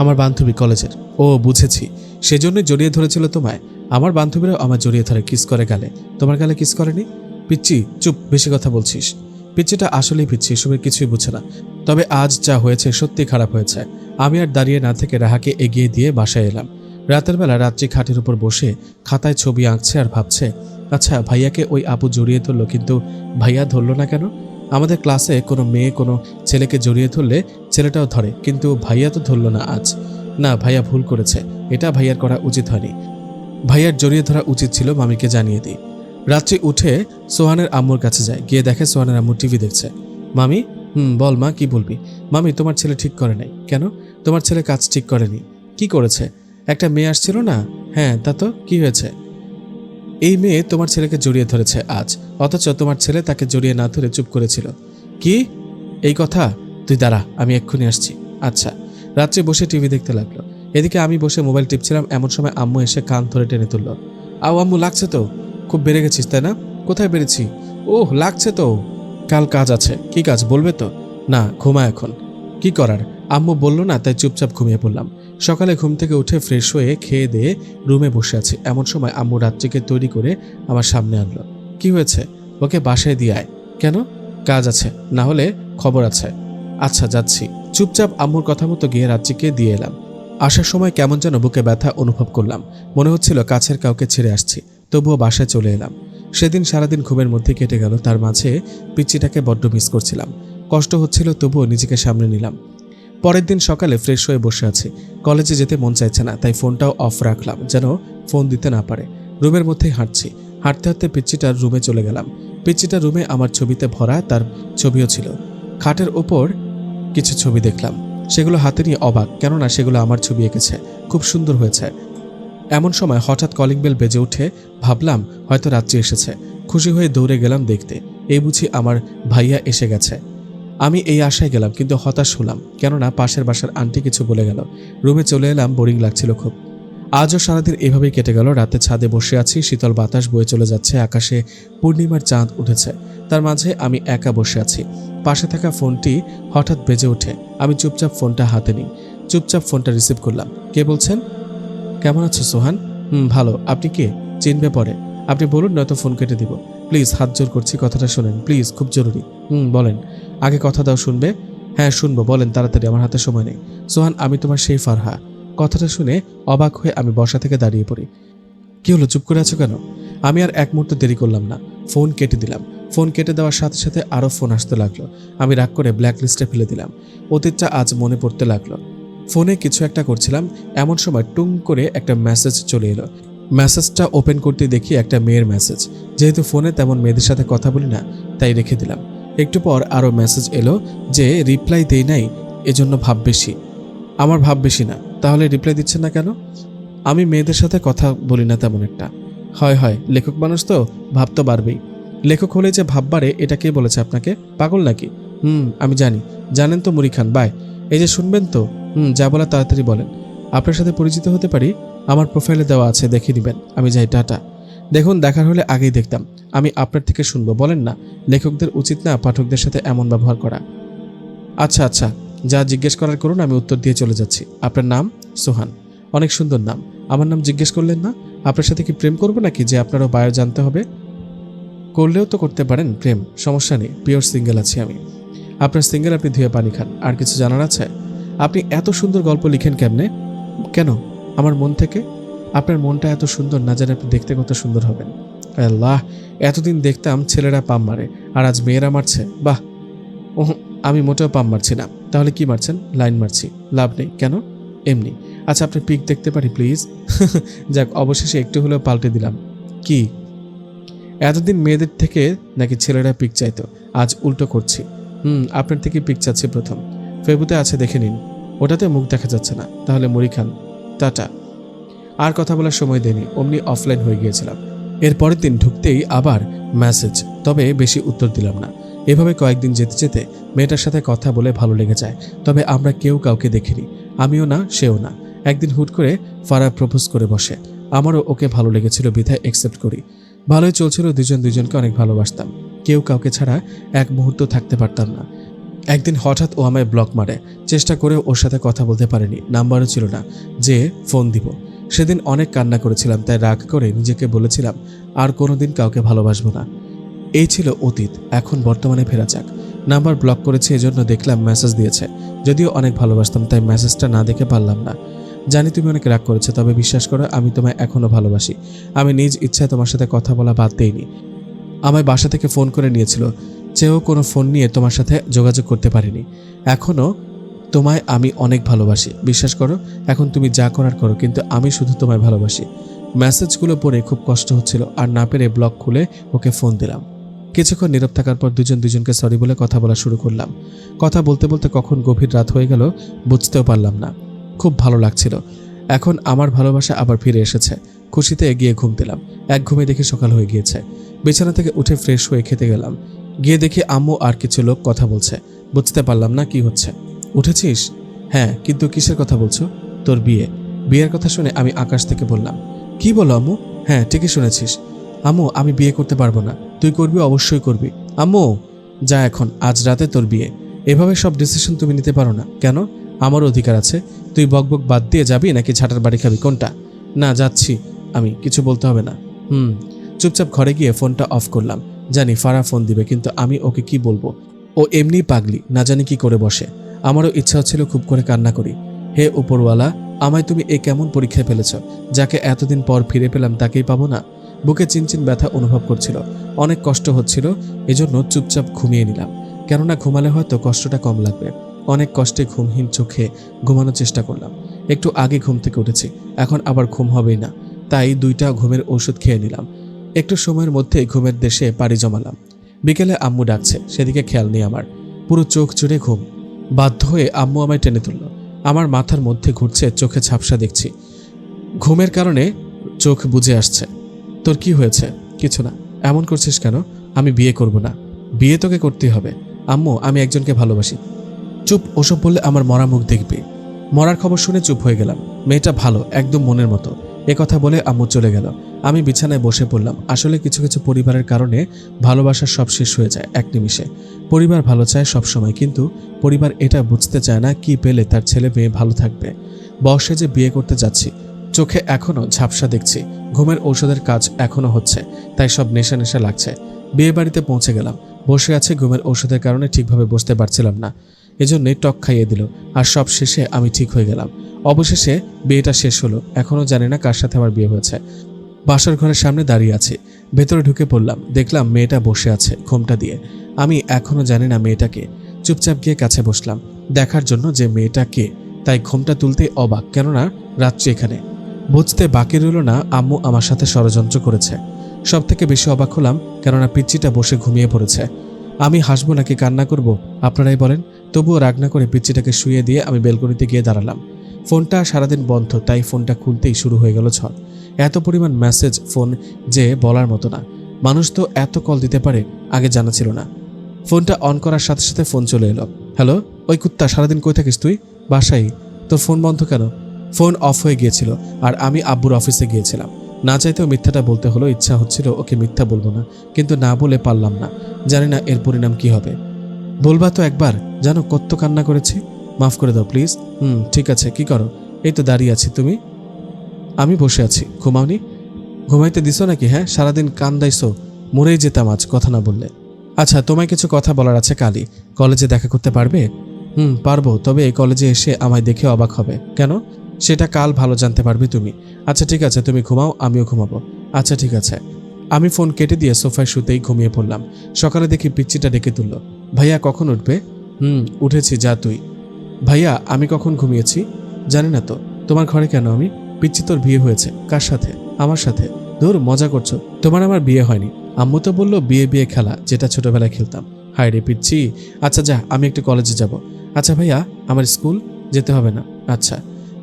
আমার বান্ধবী, কলেজের। ও বুঝেছি, সেজন্যই জড়িয়ে ধরেছিল তোমায়। আমার বান্ধবীরাও আমার জড়িয়ে ধরে, কিস করে গালে। তোমার গালে কিস করেনি? পিচ্চি চুপ, বেশি কথা বলছিস। পিচ্চিটা আসলেই পিচ্ছি, এসবের কিছুই বুঝে না। তবে আজ যা হয়েছে সত্যি খারাপ হয়েছে। আমি আর দাঁড়িয়ে না থেকে রাহাকে এগিয়ে দিয়ে বাসায় এলাম। রাতের বেলা রাত্রি খাটের উপর বসে খাতায় ছবি আঁকছে আর ভাবছে, আচ্ছা ভাইয়াকে ওই আপু জড়িয়ে ধরলো, কিন্তু ভাইয়া ধরলো না কেন? আমাদের ক্লাসে কোনো মেয়ে কোনো ছেলেকে জড়িয়ে ধরলে ছেলেটাও ধরে, কিন্তু ভাইয়া তো ধরলো না আজ। না, ভাইয়া ভুল করেছে। এটা ভাইয়ার করা উচিত হয়নি। ভাইয়ার জড়িয়ে ধরা উচিত ছিল, মামিকে জানিয়ে দিই। রাত্রি উঠে সোহানের আম্মুর কাছে যায়। গিয়ে দেখে সোহানের আম্মু টিভি দেখছে। মামি? বল মা, কি বলবি? মামি, তোমার ছেলে ঠিক করে নাই। কেন? তোমার ছেলে কাজ ঠিক করেনি। কি করেছে? একটা মেয়ে আসছিল না? হ্যাঁ, তা তো কি হয়েছে? এই মেয়ে তোমার ছেলেকে জড়িয়ে ধরেছে আজ, অথচ তোমার ছেলে তাকে জড়িয়ে না ধরে চুপ করেছিল। কি? এই কথা? তুই দাঁড়া, আমি এক্ষুনি আসছি। আচ্ছা। রাত্রে বসে টিভি দেখতে লাগলো। এদিকে আমি বসে মোবাইল টিপছিলাম। এমন সময় আম্মু এসে কান ধরে টেনে তুলল। আও আম্মু, লাগছে তো? খুব বেড়ে গেছিস তাই না? কোথায় বেড়েছি? ওহ, লাগছে তো। কাল কাজ আছে। কি কাজ বলবে তো? না, ঘুমা এখন। কি করার? আম্মু বলল না, তাই চুপচাপ ঘুমিয়ে পড়লাম। সকালে ঘুম থেকে উঠে ফ্রেশ হয়ে খেয়ে দিয়ে রুমে বসে আছি। এমন সময় আম্মু রাত্রিকে তৈরি করে আমার সামনে আনলো। কি হয়েছে? ওকে বাসায় দিয়ে আয়। কেন? কাজ আছে, না হলে খবর আছে। আচ্ছা, যাচ্ছি। চুপচাপ আম্মুর কথা মতো গিয়ে রাত্রিকে দিয়ে এলাম। আসার সময় কেমন যেন বুকে ব্যথা অনুভব করলাম। মনে হচ্ছিল কাছের কাউকে ছেড়ে আসছি। তবুও বাসায় চলে এলাম। সেদিন সারাদিন ঘুমের মধ্যে কেটে গেল। তার মাঝে পিচ্চিটাকে বড্ড মিস করছিলাম। কষ্ট হচ্ছিল, তবুও নিজেকে সামনে নিলাম। পরের দিন সকালে ফ্রেশ হয়ে বসে আছি। কলেজে যেতে মন চাইছে না, তাই ফোনটাও অফ রাখলাম, যেন ফোন দিতে না পারে। রুমের মধ্যেই হাঁটছি। হাঁটতে হাঁটতে পিচ্চিটার রুমে চলে গেলাম। পিচ্চিটার রুমে আমার ছবিতে ভরা, তার ছবিও ছিল। খাটের ওপর কিছু ছবি দেখলাম। সেগুলো হাতে নিয়ে অবাক, কেননা সেগুলো আমার ছবি এঁকেছে। খুব সুন্দর হয়েছে। এমন সময় হঠাৎ কলিং বেল বেজে উঠে। ভাবলাম হয়তো রাত্রি এসেছে। খুশি হয়ে দৌড়ে গেলাম দেখতে। এই বুঝি আমার ভাইয়া এসে গেছে। আমি এই আশায় গেলাম, কিন্তু হতাশ হলাম, কেননা পাশের বাসার আন্টি কিছু বলে গেল। রুমে চলে এলাম, বোরিং লাগছিল খুব। আজও সারাদিন এভাবেই কেটে গেল। রাতে ছাদে বসে আছি, শীতল বাতাস বয়ে চলে যাচ্ছে, আকাশে পূর্ণিমার চাঁদ উঠেছে। তার মাঝে আমি একা বসে আছি। পাশে থাকা ফোনটি হঠাৎ বেজে ওঠে। আমি চুপচাপ ফোনটা হাতে নিই, চুপচাপ ফোনটা রিসিভ করলাম। কে বলছেন? কেমন আছো সোহান? ভালো। আপনি কে? চিনবে পরে। আপনি বলুন, নয়তো ফোন কেটে দিব। প্লিজ, হাত জোর করছি, কথাটা শোনেন প্লিজ, খুব জরুরি। বলেন। আগে কথা দাও, শুনবে? হ্যাঁ শুনবো, বলেন তাড়াতাড়ি, আমার হাতে সময় নেই। সোহান, আমি তোমার সেই ফারহা। কথাটা শুনে অবাক হয়ে আমি বসা থেকে দাঁড়িয়ে পড়ি। কি হলো, চুপ করে আছো কেন? আমি আর এক মুহূর্ত দেরি করলাম না, ফোন কেটে দিলাম। ফোন কেটে দেওয়ার সাথে সাথে আরও ফোন আসতে লাগলো। আমি রাগ করে ব্ল্যাক লিস্টে ফেলে দিলাম। অতীতটা আজ মনে পড়তে লাগলো। ফোনে কিছু একটা করছিলাম, এমন সময় টুং করে একটা মেসেজ চলে এলো। মেসেজটা ওপেন করতে দেখি একটা মেয়ের মেসেজ। যেহেতু ফোনে তেমন মেয়েদের সাথে কথা বলি না, তাই রেখে দিলাম। একটু পর আরও মেসেজ এলো যে রিপ্লাই দেই নাই, এজন্য ভাব বেশি। আমার ভাব বেশি না, তাহলে রিপ্লাই দিচ্ছেন না কেন? আমি মেয়েদের সাথে কথা বলি না তেমন একটা। হয় হয়, লেখক মানুষ তো, ভাব তো বাড়বেই। লেখক হলে যে ভাব বাড়ে, এটা কে বলেছে আপনাকে? পাগল নাকি? আমি জানি। জানেন তো মুড়ি খান। বাই। এই যে শুনবেন তো? যা বলা তাড়াতাড়ি বলেন। আপনার সাথে পরিচিত হতে পারি? আমার প্রোফাইলে দেওয়া আছে, দেখে নেবেন। আমি যাই, টাটা। দেখুন, দেখার হলে আগেই দেখতাম। আমি আপনার থেকে শুনবো, বলেন না। লেখকদের উচিত না পাঠকদের সাথে এমন ব্যবহার করা। আচ্ছা আচ্ছা, যা জিজ্ঞেস করার করুন, আমি উত্তর দিয়ে চলে যাচ্ছি। আপনার নাম? সোহান। অনেক সুন্দর নাম। আমার নাম জিজ্ঞেস করলেন না? আপনার সাথে কি প্রেম করবো নাকি যে আপনারও বায়ো জানতে হবে? করলেও তো করতে পারেন প্রেম, সমস্যা নেই। পিওর সিঙ্গেল আছি আমি। আপনার সিঙ্গেল, আপনি ধুয়ে পানি খান। আর কিছু জানার আছে? আপনি এত সুন্দর গল্প লিখেন কেমনে? কেন? আমার মন থেকে। আপনার মনটা এত সুন্দর, না জানি আপনি দেখতে কত সুন্দর হবেন। আল্লাহ, এতদিন দেখতাম ছেলেরা পাম মারে, আর আজ মেয়েরা মারছে। বাহ। ওহ, আমি মোটেও পাম মারছি না। তাহলে কি মারছেন? লাইন মারছি। লাভ নেই। কেন? এমনি। আচ্ছা, আপনার পিক দেখতে পারি প্লিজ? যাক, অবশেষে একটু হলেও পাল্টে দিলাম। কি? এতদিন মেয়েদের থেকে নাকি ছেলেরা পিক চাইতো, আজ উল্টো করছি। আপনার থেকে পিক চাচ্ছি প্রথম। ফেসবুকে আছে, দেখে নিন। ওটাতে মুখ দেখা যাচ্ছে না। তাহলে মুড়ি খান, টাটা। আর কথা বলার সময় দেয়নি, অমনি অফলাইন হয়ে গিয়েছিলাম। এর পরের দিন ঢুকতেই আবার মেসেজ, তবে বেশি উত্তর দিলাম না। এভাবে কয়েকদিন যেতে যেতে মেয়েটার সাথে কথা বলে ভালো লেগে যায়, তবে আমরা কেউ কাউকে দেখিনি। আমিও না, সেও না। একদিন হুট করে ফারাহ প্রপোজ করে বসে। আমারও ওকে ভালো লেগেছিল, বিধায় অ্যাকসেপ্ট করি। ভালোই চলছিল, দুজন দুজনকে অনেক ভালোবাসতাম। কেউ কাউকে ছাড়া এক মুহূর্ত থাকতে পারতাম না। একদিন হঠাৎ ও আমায় ব্লক মারে। চেষ্টা করেও ওর সাথে কথা বলতে পারিনি, নাম্বারও ছিল না যে ফোন দিব। সেদিন অনেক কান্না করেছিলাম, তাই রাগ করে নিজেকে বলেছিলাম আর কোনোদিন কাউকে ভালোবাসবো না। এই ছিল অতীত, এখন বর্তমানে ফেরা যাক। নাম্বার ব্লক করেছে, এজন্য দেখলাম মেসেজ দিয়েছে। যদিও অনেক ভালোবাসতাম, তাই মেসেজটা না দেখে পারলাম না। জানি তুমি অনেক রাগ করেছো, তবে বিশ্বাস করো, আমি তোমায় এখনো ভালোবাসি। আমি নিজ ইচ্ছায় তোমার সাথে কথা বলা বাদ দেইনি। আমায় বাসা থেকে ফোন করে নিয়েছিল, চেয়েও কোনো ফোন নিয়ে তোমার সাথে যোগাযোগ করতে পারিনি। এখনও তোমায় আমি অনেক ভালোবাসি, বিশ্বাস করো। এখন তুমি যা করার করো, কিন্তু আমি শুধু তোমায় ভালোবাসি। মেসেজগুলো পড়ে খুব কষ্ট হচ্ছিল, আর না পেরে ব্লক খুলে ওকে ফোন দিলাম। কিছুক্ষণ নীরব থাকার পর দুজন দুজনকে সরি বলে কথা বলা শুরু করলাম। কথা বলতে বলতে কখন গভীর রাত হয়ে গেল বুঝতেও পারলাম না। খুব ভালো লাগছিল। এখন আমার ভালোবাসা আবার ফিরে এসেছে। খুশিতে এগিয়ে ঘুম দিলাম। এক ঘুমে দেখে সকাল হয়ে গিয়েছে। বিছানা থেকে উঠে ফ্রেশ হয়ে খেতে গেলাম। গিয়ে দেখি আম্মু আর কিছু লোক কথা বলছে। বুঝতে পারলাম না কি হচ্ছে। উঠেছিস? হ্যাঁ, কিন্তু কিসের কথা বলছো? তোর বিয়ে। বিয়ের কথা শুনে আমি আকাশ থেকে বললাম, কি বলো আম্মু? হ্যাঁ, ঠিকই শুনেছিস। আম্মু, আমি বিয়ে করতে পারবো না। তুই করবি, অবশ্যই করবি। আম্মু, যা, এখন আজ রাতে তোর বিয়ে। এভাবে সব ডিসিশন তুমি নিতে পারো না। কেন? আমারও অধিকার আছে। তুই বকবক বাদ দিয়ে যাবি নাকি ঝাঁটার বাড়ি খাবি, কোনটা? না, যাচ্ছি আমি, কিছু বলতে হবে না। চুপচাপ ঘরে গিয়ে ফোনটা অফ করলাম। জানি ফারাহ ফোন দিবে, কিন্তু আমি ওকে কি বলবো? ও এমনি পাগলি, না জানি কি করে বসে। আমারও ইচ্ছা হচ্ছিল খুব করে কান্না করি। হে উপরওয়ালা, আমায় তুমি এ কেমন পরীক্ষায় ফেলেছ? যাকে এতদিন পর ফিরে পেলাম তাকেই পাবো না। বুকে চিনচিন ব্যথা অনুভব করছিল, অনেক কষ্ট হচ্ছিল। এজন্য চুপচাপ ঘুমিয়ে নিলাম, কেননা ঘুমালে হয়তো কষ্টটা কম লাগবে। অনেক কষ্টে ঘুমহীন চোখে ঘুমানোর চেষ্টা করলাম। একটু আগে ঘুম থেকে উঠেছি, এখন আবার ঘুম হবেই না, তাই 2টা ঘুমের ওষুধ খেয়ে নিলাম। একটু সময়ের মধ্যে ঘুমের দেশে পাড়ি জমালাম। বিকেলে আম্মু ডাকছে, সেদিকে খেয়াল নেই আমার। পুরো চোখ জুড়ে ঘুম। বাধ্য হয়ে আম্মু আমায় টেনে তুলল। আমার মাথার মধ্যে ঘুরছে, চোখে ঝাপসা দেখছি। ঘুমের কারণে চোখ বুজে আসছে। তোর কি হয়েছে? কিছু না। এমন করছিস কেন? আমি বিয়ে করব না। বিয়ে তোকে করতেই হবে। আম্মু, আমি একজনকে ভালোবাসি। চুপ, ওসব বললে আমার মরা মুখ দেখবি। মরার খবর শুনে চুপ হয়ে গেলাম। মেয়েটা ভালো, একদম মনের মতো। কথা বলে আম্মু চলে গেল। আমি বিছানায় বসে পড়লাম। আসলে কিছু কিছু পরিবারের কারণে ভালোবাসা সব শেষ হয়ে যায় এক নিমিষে। পরিবার ভালো চায় সবসময়, কিন্তু পরিবার এটা বুঝতে চায় না কি পেলে তার ছেলে মেয়ে ভালো থাকবে। বয়সে যে বিয়ে করতে যাচ্ছি, চোখে এখনো ঝাপসা দেখছি, ঘুমের ঔষধের কাজ এখনো হচ্ছে, তাই সব নেশা নেশা লাগছে। বিয়ে বাড়িতে পৌঁছে গেলাম, বসে আছে, ঘুমের ঔষধের কারণে ঠিকভাবে বসতে পারছিলাম না, এজন্যই টক খাইয়ে দিল। আর সব শেষে আমি ঠিক হয়ে গেলাম। অবশেষে বিয়েটা শেষ হলো। এখনো জানি না কার সাথে আমার বিয়ে হয়েছে। বাসার ঘরের সামনে দাঁড়িয়ে আছি, ভেতরে ঢুকে পড়লাম, দেখলাম মেয়েটা বসে আছে ঘোমটা দিয়ে। আমি এখনো জানি না মেয়েটাকে। চুপচাপ গিয়ে কাছে বসলাম দেখার জন্য যে মেয়েটা কে। তাই ঘোমটা তুলতেই অবাক, কেননা রাত্রি এখানে। বুঝতে বাকি রইল না আম্মু আমার সাথে ষড়যন্ত্র করেছে। সব থেকে বেশি অবাক হলাম, কেননা পিচ্চিটা বসে ঘুমিয়ে পড়েছে। আমি হাসবো নাকি কান্না করব আপনারাই বলেন। তবুও রাগ না করে পিচ্চিটাকে শুয়ে দিয়ে আমি বেলকনিতে গিয়ে দাঁড়ালাম। ফোনটা সারাদিন বন্ধ, তাই ফোনটা খুলতেই শুরু হয়ে গেল ঝড়। এত পরিমাণ মেসেজ, ফোন যে বলার মতো না। মানুষ তো এত কল দিতে পারে, আগে জানা ছিল না। ফোনটা অন করার সাথে সাথে ফোন চলে এলো। হ্যালো, ওই কুত্তা, সারাদিন কই থাকিস তুই? বাসায়। তোর ফোন বন্ধ কেন? ফোন অফ হয়ে গিয়েছিল, আর আমি আব্বুর অফিসে গিয়েছিলাম। না চাইতেও মিথ্যাটা বলতে হলো। ইচ্ছা হচ্ছিল ওকে মিথ্যা বলবো না, কিন্তু না বলে পারলাম না। জানি না এর পরিণাম কি হবে। বলবা তো একবার? জানো কত কান্না করেছি। মাফ করে দাও প্লিজ। ঠিক আছে, কি করো? এই তো দাঁড়িয়ে আছি। তুমি? আমি বসে আছি। ঘুমাওনি? ঘুমাইতে দিছো নাকি? হ্যাঁ, সারাদিন কান্দাইছো, মরেই যেতাম আজ কথা না বললে। আচ্ছা, তোমায় কিছু কথা বলার আছে। কালই কলেজে দেখা করতে পারবে? পারবো, তবে এই কলেজে এসে আমায় দেখে অবাক হবে। কেন? সেটা কাল ভালো জানতে পারবে তুমি। আচ্ছা ঠিক আছে, তুমি ঘুমাও, আমিও ঘুমাবো। আচ্ছা ঠিক আছে। আমি ফোন কেটে দিয়ে সোফায় শুতেই ঘুমিয়ে পড়লাম। সকালে দেখি পিচ্চিটা ডেকে তুলল। ভাইয়া কখন উঠবে? উঠেছি, যা তুই। ভাইয়া আমি কখন ঘুমিয়েছি? জানি না তো। তোমার ঘরে কেন আমি? পিচ্চি, তোর বিয়ে হয়েছে। কার সাথে? আমার সাথে। ধুর, মজা করছো। তোমার আমার বিয়ে হয়নি। আম্মু তো বললো বিয়ে বিয়ে খেলা, যেটা ছোটবেলায় খেলতাম। হায় রে পিচ্ছি। আচ্ছা যা, আমি একটু কলেজে যাব। আচ্ছা ভাইয়া, আমার স্কুল যেতে হবে না? আচ্ছা।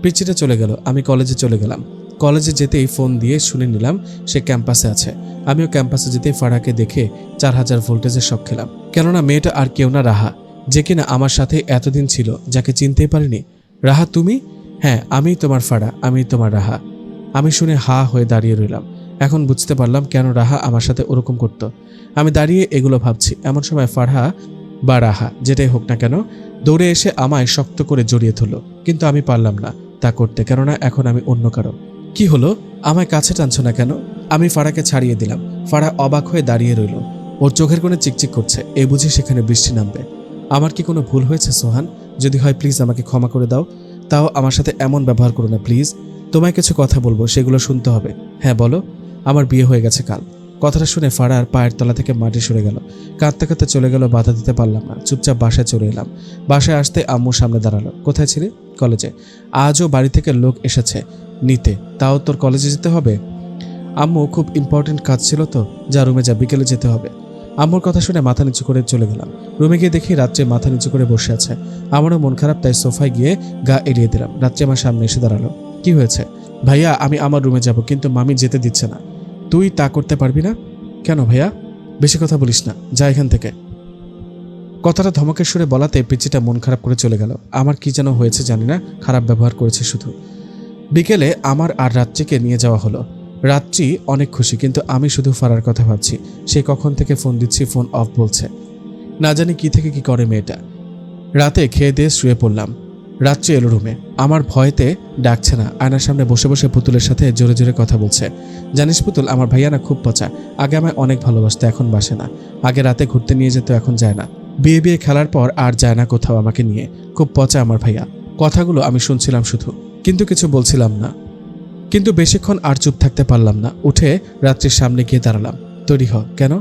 পিচ্চিটা চলে গেল, আমি কলেজে চলে গেলাম। কলেজে যেতেই ফোন দিয়ে শুনে নিলাম সে ক্যাম্পাসে আছে। আমিও ক্যাম্পাসে যেতেই ফারাকে দেখে 4000 ভোল্টেজের শক খেলাম। কেননা মেয়েটা আর কেউ না, রাহা, যে কিনা আমার সাথে এতদিন ছিল, যাকে চিনতেই পারিনি। রাহা তুমি? হ্যাঁ, আমিই তোমার ফারা, আমিই তোমার রাহা। আমি শুনে হা হয়ে দাঁড়িয়ে রইলাম। এখন বুঝতে পারলাম কেন রাহা আমার সাথে ওরকম করত। আমি দাঁড়িয়ে এগুলো ভাবছি, এমন সময় ফারহা বা রাহা যেটাই হোক না কেন দৌড়ে এসে আমায় শক্ত করে জড়িয়ে ধরল। কিন্তু আমি পারলাম না তা করতে, কেননা এখন আমি অন্য কারো। কি হলো? আমায় কাছে টানছো না কেন? আমি ফারাকে ছাড়িয়ে দিলাম। ফারা অবাক হয়ে দাঁড়িয়ে রইল। ওর চোখের কোণে চিকচিক করছে। এই বুঝি সেখানে বৃষ্টি নামবে। আমার কি কোনো ভুল হয়েছে সোহান? যদি হয় প্লিজ আমাকে ক্ষমা করে দাও। তাও আমার সাথে এমন ব্যবহার করো না প্লিজ। তোমায় কিছু কথা বলবো, সেগুলো শুনতে হবে। হ্যাঁ বলো। আমার বিয়ে হয়ে গেছে কাল। কথাটা শুনে ফারার পায়ের তলা থেকে মাটি সরে গেল। কাঁদতে কাঁদতে চলে গেল, বাধা দিতে পারলাম না। চুপচাপ বাসায় চলে এলাম। বাসায় আসতে আম্মু সামনে দাঁড়ালো। কোথায় ছিলি? কলেজে। আজও বাড়ি থেকে লোক এসেছে নিতে, তাও তোর কলেজে যেতে হবে? আম্মু, খুব ইম্পর্টেন্ট কাজ ছিল তো, যা রুমে যা, বিকেলে যেতে হবে। আম্মুর কথা শুনে মাথা নিচু করে চলে গেলাম। রুমে গিয়ে দেখি রাত্রে মাথা নিচু করে বসে আছে। আমারও মন খারাপ, তাই সোফায় গিয়ে গা এড়িয়ে দিলাম। রাত্রে আমার সামনে এসে দাঁড়ালো। কি হয়েছে? ভাইয়া, আমি আমার রুমে যাব, কিন্তু মামি যেতে দিচ্ছে না। তুই তা করতে পারবি না? কেন ভাইয়া? বেশি কথা বলিস না, যা এখান থেকে। কথাটা ধমকের সুরে বলাতে পিচ্চিটা মন খারাপ করে চলে গেল। আমার কি যেন হয়েছে জানি না, খারাপ ব্যবহার করেছে শুধু। বিকেলে আমার আর রাত্রিকে নিয়ে যাওয়া হলো। রাত্রি অনেক খুশি, কিন্তু আমি শুধু ফারার কথা ভাবছি। সে কখন থেকে ফোন দিচ্ছি, ফোন অফ বলছে। না জানি কি থেকে কি করে মেয়েটা। রাতে খেয়ে দিয়ে শুয়ে পড়লাম। রাত্রি এলো রুমে। আমার ভয়তে ডাকছে না, আয়নার সামনে বসে বসে পুতুলের সাথে জোরে জোরে কথা বলছে। জানিস পুতুল, আমার ভাইয়া না খুব পচা। আগে আমায় অনেক ভালোবাসতো, এখন বাসে না। আগে রাতে ঘুরতে নিয়ে যেত, এখন যায় না। বিয়ে বিয়ে খেলার পর আর যায় না কোথাও আমাকে নিয়ে। খুব পচা আমার ভাইয়া। কথাগুলো আমি শুনছিলাম শুধু, কিন্তু কিছু বলছিলাম না। কিন্তু বেশিক্ষণ আর চুপ থাকতে পারলাম না। উঠে রাত্রির সামনে গিয়ে দাঁড়ালাম। তৈরি হ। কেন?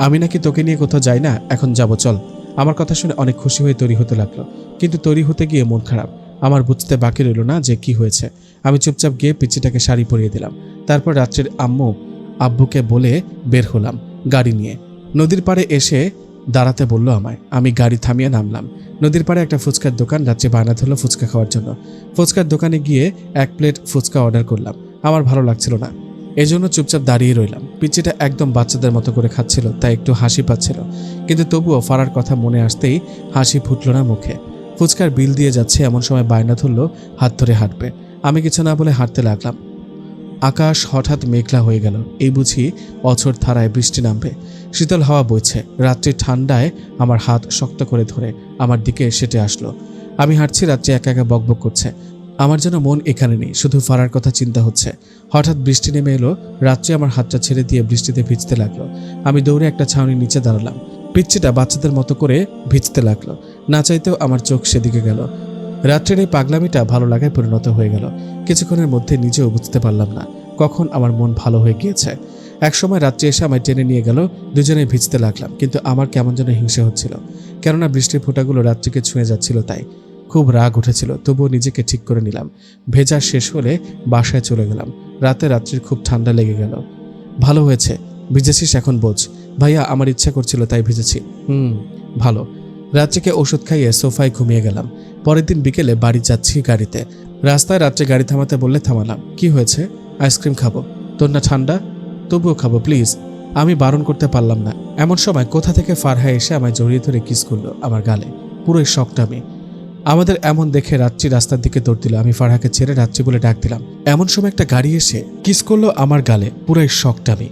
আমি নাকি তোকে নিয়ে কোথাও যাই না? এখন যাব, চল। আমার কথা শুনে অনেক খুশি হয়ে তৈরি হতে লাগলো, কিন্তু তৈরি হতে গিয়ে মন খারাপ। আমার বুঝতে বাকি রইল না যে কি হয়েছে। আমি চুপচাপ গিয়ে পিচ্চিটাকে শাড়ি পরিয়ে দিলাম। তারপর রাত্রির আব্বুকে বলে বের হলাম গাড়ি নিয়ে। নদীর পাড়ে এসে দাঁড়াতে বলল আমায়। আমি গাড়ি থামিয়ে নামলাম। নদীর পাড়ে একটা ফুচকার দোকান। রাত্রে বায়না ধরলো ফুচকা খাওয়ার জন্য। ফুচকার দোকানে গিয়ে 1 প্লেট ফুচকা অর্ডার করলাম। আমার ভালো লাগছিল না, এজন্য চুপচাপ দাঁড়িয়ে রইলাম। পিচ্চিটা একদম বাচ্চাদের মতো করে খাচ্ছিল, তাই একটু হাসি পাচ্ছিল। কিন্তু তবুও ফারার কথা মনে আসতেই হাসি ফুটল না মুখে। ফুচকার বিল দিয়ে যাচ্ছে, এমন সময় বায়না ধরল হাত ধরে হাঁটবে। আমি কিছু না বলে হাঁটতে লাগলাম। আকাশ হঠাৎ মেঘলা হয়ে গেল। এই বুঝি অঝোর ধারায় বৃষ্টি নামবে। শীতল হাওয়া বইছে। রাত্রির ঠান্ডায় আমার হাত শক্ত করে ধরে আমার দিকে সেটে আসলো। আমি হাঁটছি, রাত্রি একা একা বকবক করছে। আমার যেন মন এখানে নেই, শুধু ফারার কথা চিন্তা হচ্ছে। হঠাৎ বৃষ্টি নেমে এলো। রাত্রি আমার হাতটা ছেড়ে দিয়ে বৃষ্টিতে ভিজতে লাগলো। আমি দৌড়ে একটা ছাউনির নিচে দাঁড়ালাম। পিচ্ছিটা বাচ্চাদের মতো করে ভিজতে লাগলো। না চাইতেও আমার চোখ সেদিকে গেল। রাত্রের এই পাগলামিটা ভালো লাগায় পরিণত হয়ে গেল। কিছুক্ষণের মধ্যে নিজেও বুঝতে পারলাম না কখন আমার মন ভালো হয়ে গিয়েছে। একসময় রাত্রি এসে আমায় টেনে নিয়ে গেল। দুজনে ভিজতে লাগলাম, কিন্তু আমার কেমন যেন হিংসে হচ্ছিল, কেননা বৃষ্টির ফোঁটাগুলো রাত্রিকে ছুঁয়ে যাচ্ছিল। তাই খুব রাগ উঠেছিল, তবুও নিজেকে ঠিক করে নিলাম। ভেজা শেষ হলে বাসায় চলে গেলাম। রাত্রির খুব ঠান্ডা লেগে গেল। ভালো হয়েছে, ভিজেছিস এখন বোঝ। ভাইয়া, আমার ইচ্ছা করছিল তাই ভিজেছি। ভালো। রাত্রিকে ওষুধ খাইয়ে সোফায় ঘুমিয়ে গেলাম। পরের দিন বিকেলে বাড়ি যাচ্ছি গাড়িতে। রাস্তায় রাত্রে গাড়ি থামাতে বললে থামালাম। কি হয়েছে? আইসক্রিম খাবো। তোর না ঠান্ডা? তবুও খাবো প্লিজ। আমি বারণ করতে পারলাম না। এমন সময় কোথা থেকে ফারহা এসে আমায় জড়িয়ে ধরে কিস করলো আমার গালে। পুরোই শকটা আমি। আমাদের এমন দেখে রাত্রি রাস্তার দিকে দৌড় দিল। আমি ফারহাকে ছেড়ে রাত্রি বলে ডাক দিলাম। এমন সময় একটা গাড়ি এসে কিস করলো আমার গালে। পুরোই শকটা আমি।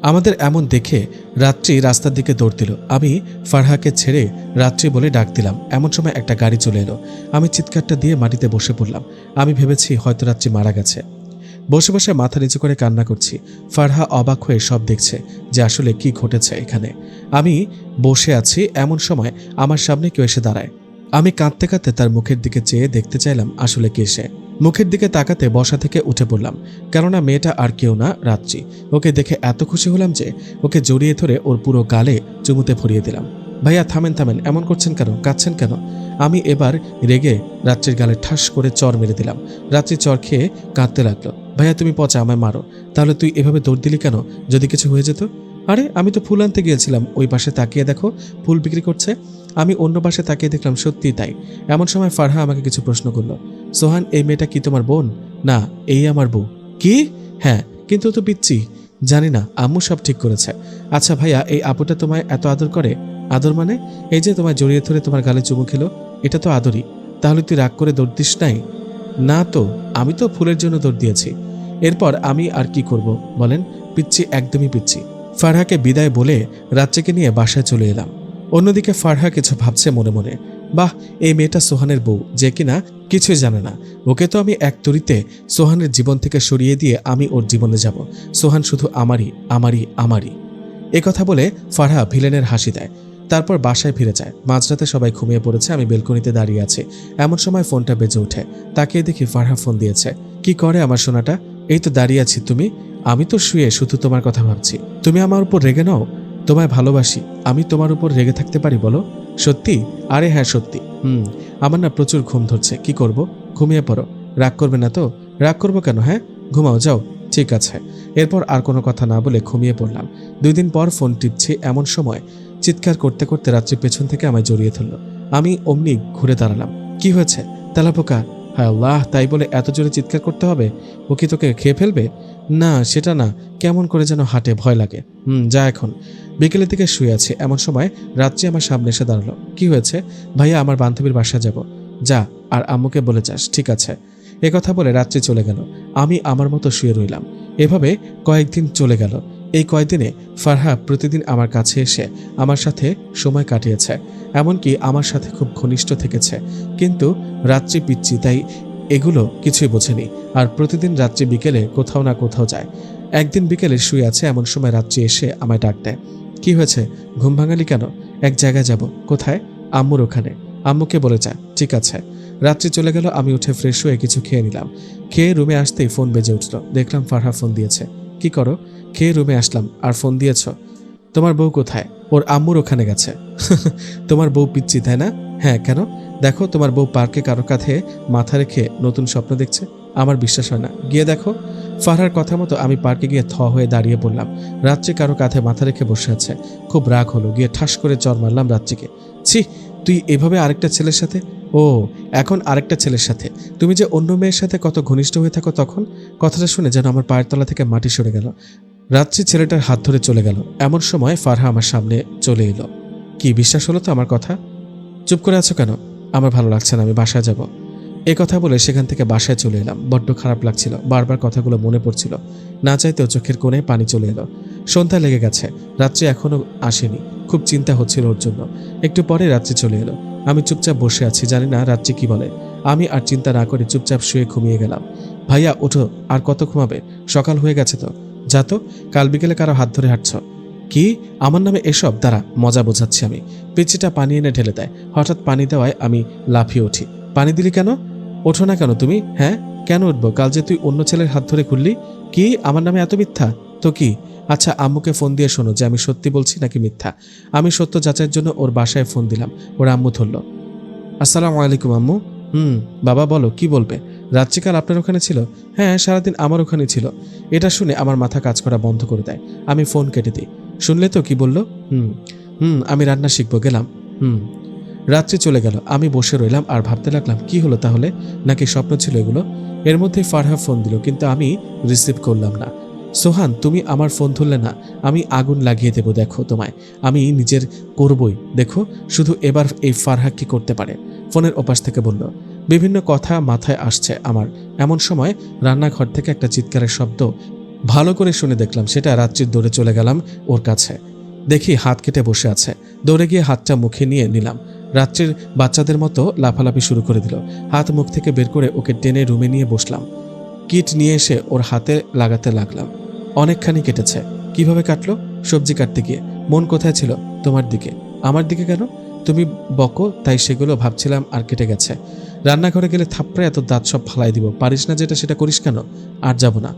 আমাদের এমন দেখে রাত্রি রাস্তার দিকে দৌড় দিল। আমি ফারহাকে ছেড়ে রাত্রি বলে ডাক দিলাম। এমন সময় একটা গাড়ি চলে এলো। আমি চিৎকারটা দিয়ে মাটিতে বসে পড়লাম। আমি ভেবেছি হয়তো রাত্রি মারা গেছে। বসে বসে মাথা নিচু করে কান্না করছি। ফারহা অবাক হয়ে সব দেখছে যে আসলে কি ঘটেছে এখানে। আমি বসে আছি, এমন সময় আমার সামনে কেউ এসে দাঁড়ায়। আমি কাঁদতে কাঁদতে তার মুখের দিকে চেয়ে দেখতে চাইলাম আসলে কে সে। মুখের দিকে তাকাতে বসা থেকে উঠে পড়লাম, কেননা মেয়েটা আর কেউ না, রাত্রি। ওকে দেখে এত খুশি হলাম যে ওকে জড়িয়ে ধরে ওর পুরো গালে চুমুতে ভরিয়ে দিলাম। ভাইয়া থামেন থামেন, এমন করছেন কেন? কাঁদছেন কেন? আমি এবার রেগে রাত্রির গালে ঠাস করে চর মেরে দিলাম। রাত্রি চর খেয়ে কাঁদতে লাগলো। ভাইয়া তুমি পচা, আমায় মারো। তাহলে তুই এভাবে দৌড় দিলি কেন? যদি কিছু হয়ে যেত? আরে আমি তো ফুল আনতে গিয়েছিলাম। ওই পাশে তাকিয়ে দেখো, ফুল বিক্রি করছে। আমি অন্য পাশে তাকিয়ে দেখলাম সত্যিই তাই। এমন সময় ফারহা আমাকে কিছু প্রশ্ন করলো। সোহান, এই মেয়েটা কি তোমার বোন? না, এই আমার বউ। কি? হ্যাঁ, কিন্তু তো পিচ্ছি। জানি না, আম্মু সব ঠিক করেছে। আচ্ছা ভাইয়া, এই আপুটা তোমায় এত আদর করে? আদর মানে? এই যে তোমায় জড়িয়ে ধরে তোমার গালে চুমু খেলো, এটা তো আদরই। তাহলে তুই রাগ করে দৌড় দিস নাই? না তো, আমি তো ফুলের জন্য দৌড় দিয়েছি। এরপর আমি আর কি করব বলেন? পিচ্ছি, একদমই পিচ্ছি। ফারহাকে বিদায় বলে রাত্রিকে নিয়ে বাসায় চলে এলাম। অন্যদিকে ফারহা কিছু ভাবছে মনে মনে। বাহ, এই মেয়েটা সোহানের বউ, যে কিনা কিছুই জানে না। ওকে তো আমি এক তরিতে সোহানের জীবন থেকে সরিয়ে দিয়ে আমি ওর জীবনে যাব। সোহান শুধু আমারই, আমারই, আমারই। কথা বলে ফারহা ভিলেনের হাসি দেয়। তারপর বাসায় ফিরে যায়। মাঝরাতে সবাই ঘুমিয়ে পড়েছে। আমি বেলকনিতে দাঁড়িয়ে আছি। এমন সময় ফোনটা বেজে ওঠে। তাকিয়ে দেখি ফারহা ফোন দিয়েছে। কি করে আমার সোনাটা? এই তো দাঁড়িয়ে আছি। তুমি? আমি তো শুয়ে শুধু তোমার কথা ভাবছি। তুমি আমার উপর রেগে নাও? তোমায় ভালোবাসি। আমি তোমার উপর রেগে থাকতে পারি বলো? সত্যি? আরে হ্যাঁ সত্যি। আমার না প্রচুর ঘুম ধরছে। কি করব? ঘুমিয়ে পড়ো। রাগ করবে না তো? রাগ করবো কেন? হ্যাঁ, ঘুমাও যাও। ঠিক আছে। এরপর আর কোনো কথা না বলে ঘুমিয়ে পড়লাম। 2 দিন পর ফোন টিপছি। এমন সময় চিৎকার করতে করতে রাত্রি পেছন থেকে আমায় জড়িয়ে ধরল। আমি অমনি ঘুরে দাঁড়ালাম। কি হয়েছে? তেলাপোকা? হায় আল্লাহ, তাই বলে এত জোরে চিৎকার করতে হবে? ও কি তোকে খেয়ে ফেলবে? না, সেটা না। কেমন করে যেন হাঁটে, ভয় লাগে। যা এখন। বিকেলের দিকে শুয়ে আছে। এমন সময় রাত্রি আমার সামনে এসে দাঁড়ালো। কি হয়েছে? ভাইয়া, আমার বান্ধবীর বাসায় যাব। যা, আর আম্মুকে বলে যাস। ঠিক আছে। কথা বলে রাত্রি চলে গেল। আমি আমার মতো শুয়ে রইলাম। এভাবে কয়েকদিন চলে গেল। এই কয়েকদিনে ফারহা প্রতিদিন আমার কাছে এসে আমার সাথে সময় কাটিয়েছে, এমনকি আমার সাথে খুব ঘনিষ্ঠ থেকেছে। কিন্তু রাত্রি পিচ্ছি, তাই এগুলো কিছুই বোঝেনি। আর প্রতিদিন রাত্রি বিকেলে কোথাও না কোথাও যায়। একদিন বিকেলে শুয়ে আছে। এমন সময় রাত্রি এসে আমায় ডাক দেয়। কি হয়েছে? ঘুম ভাঙালি কেন? এক জায়গায় যাব। কোথায়? আম্মুর ওখানে। আম্মুকে বলে যা। ঠিক আছে। রাত্রি চলে গেল। আমি উঠে ফ্রেশ হয়ে কিছু খেয়ে নিলাম। খেয়ে রুমে আসতেই ফোন বেজে উঠল। দেখলাম ফারহা ফোন দিয়েছে। কি করো? খেয়ে রুমে আসলাম, আর ফোন দিয়েছ? তোমার বউ কোথায়? ওর আম্মুর ওখানে গেছে। তোমার বউ পিচ্ছি, তাই না? হ্যাঁ, কেন? দেখো, তোমার বউ পার্কে কারো কাঁধে মাথা রেখে নতুন স্বপ্ন দেখছে। আমার বিশ্বাস হয় না। গিয়ে দেখো। ফারহার কথা মতো আমি পার্কে গিয়ে হয়ে দাঁড়িয়ে পড়লাম। রাত্রি কারো কাঁধে মাথা রেখে বসে আছে। খুব রাগ হলো। গিয়ে ঠাস করে চর মারলাম রাত্রিকে। ছি, তুই এভাবে আরেকটা ছেলের সাথে? ও, এখন আরেকটা ছেলের সাথে? তুমি যে অন্য মেয়ের সাথে কত ঘনিষ্ঠ হয়ে থাকো তখন? কথাটা শুনে যেন আমার পায়ের তলা থেকে মাটি সরে গেল। রাত্রি ছেলেটার হাত ধরে চলে গেল। এমন সময় ফারহা আমার সামনে চলে এলো। কি বিশ্বাস হলো তো আমার কথা? চুপ করে আছো কেন? আমার ভালো লাগছে না, আমি বাসায় যাব। এ কথা বলে সেখান থেকে বাসায় চলে এলাম। বড্ড খারাপ লাগছিল, বারবার কথাগুলো মনে পড়ছিল। না চাইতেও চোখের কোণে পানি চলে এলো। সন্ধ্যা লেগে গেছে, রাত্রি এখনো আসেনি। খুব চিন্তা হচ্ছিল ওর জন্য। একটু পরে রাত্রি চলে এলো। আমি চুপচাপ বসে আছি, জানি না রাত্রি কি বলে। আমি আর চিন্তা না করে চুপচাপ শুয়ে ঘুমিয়ে গেলাম। ভাইয়া ওঠো, আর কত ঘুমাবে? সকাল হয়ে গেছে তো। যা তো, কাল বিকেলে কারো হাত ধরে হাঁটছ কি? আমার নামে এসব? দ্বারা মজা বোঝাচ্ছি আমি। পিচিটা পানি এনে ঢেলে দেয়। হঠাৎ পানি দেওয়ায় আমি লাফিয়ে উঠি। পানি দিলি কেন? ওঠো না কেন তুমি? হ্যাঁ, কেন উঠবো? কাল যে তুই অন্য ছেলের হাত ধরে ঘুরলি। কি আমার নামে এত মিথ্যা? তো কি? আচ্ছা, আম্মুকে ফোন দিয়ে শোনো যে আমি সত্যি বলছি নাকি মিথ্যা। আমি সত্য যাচাইয়ের জন্য ওর বাসায় ফোন দিলাম। ওর আম্মু ধরল। আসসালামু আলাইকুম আম্মু। বাবা বলো, কি বলবে? রাত্রিকাল আপনার ওখানে ছিল? হ্যাঁ, সারাদিন আমার ওখানে ছিল। এটা শুনে আমার মাথা কাজ করা বন্ধ করে দেয়। আমি ফোন কেটে দিই। শুনলে তো কি বললো? আমি রান্না শিখবো, গেলাম। রাত্রি চলে গেল। আমি বসে রইলাম আর ভাবতে লাগলাম, কি হলো তাহলে? নাকি স্বপ্ন ছিল এগুলো? এর মধ্যেই ফারহা ফোন দিল, কিন্তু আমি রিসিভ করলাম না। সোহান, তুমি আমার ফোন ধরলে না, আমি আগুন লাগিয়ে দেব দেখো তোমায়। আমি নিজের করবই দেখো, শুধু এবার এই ফারহা কি করতে পারে। ফোনের ওপাশ থেকে বলল। বিভিন্ন কথা মাথায় আসছে আমার। এমন সময় রান্নাঘর থেকে একটা চিৎকারের শব্দ ভালো করে শুনে দেখলাম। সেটা রাত্রির দৌড়ে চলে গেলাম ওর কাছে। দেখি হাত কেটে বসে আছে। দৌড়ে গিয়ে হাতটা মুখে নিয়ে নিলাম। রাত্রির বাচ্চাদের মতো লাফালাফি শুরু করে দিল। হাত মুখ থেকে বের করে ওকে টেনে রুমে নিয়ে বসলাম। কিট নিয়ে এসে ওর হাতে লাগাতে লাগলাম। অনেকখানি কেটেছে। কিভাবে কাটলো? সবজি কাটতে গিয়ে। মন কোথায় ছিল? তোমার দিকে। আমার দিকে কেন? তুমি বকো তাই সেগুলো ভাবছিলাম আর কেটে গেছে। রান্নাঘরে গেলে থাপড়ে এত দাঁত সব ফালাই দিব। পারিস না যেটা সেটা করিস কেন? আর যাব না।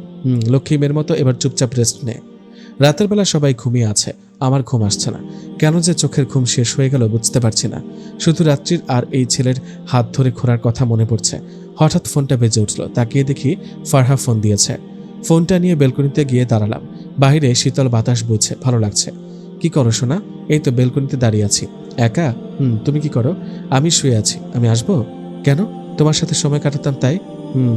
লক্ষ্মী মেয়ের মতো এবার চুপচাপ রেস্ট নে। রাতের বেলা সবাই ঘুমিয়ে আছে, আমার ঘুম আসছে না। কেন যে চোখের ঘুম শেষ হয়ে গেল বুঝতে পারছি না। শুধু রাত্রির আর এই ছেলের হাত ধরে ঘোরার কথা মনে পড়ছে। হঠাৎ ফোনটা বেজে উঠল। তাকিয়ে দেখি ফারহা ফোন দিয়েছে। ফোনটা নিয়ে বেলকনিতে গিয়ে দাঁড়ালাম। বাইরে শীতল বাতাস বইছে, ভালো লাগছে। কি করো সোনা? এই তো বেলকনিতে দাঁড়িয়ে আছি। একা? তুমি কি করো? আমি শুয়ে আছি। আমি আসবো? কেন? তোমার সাথে সময় কাটাতাম তাই।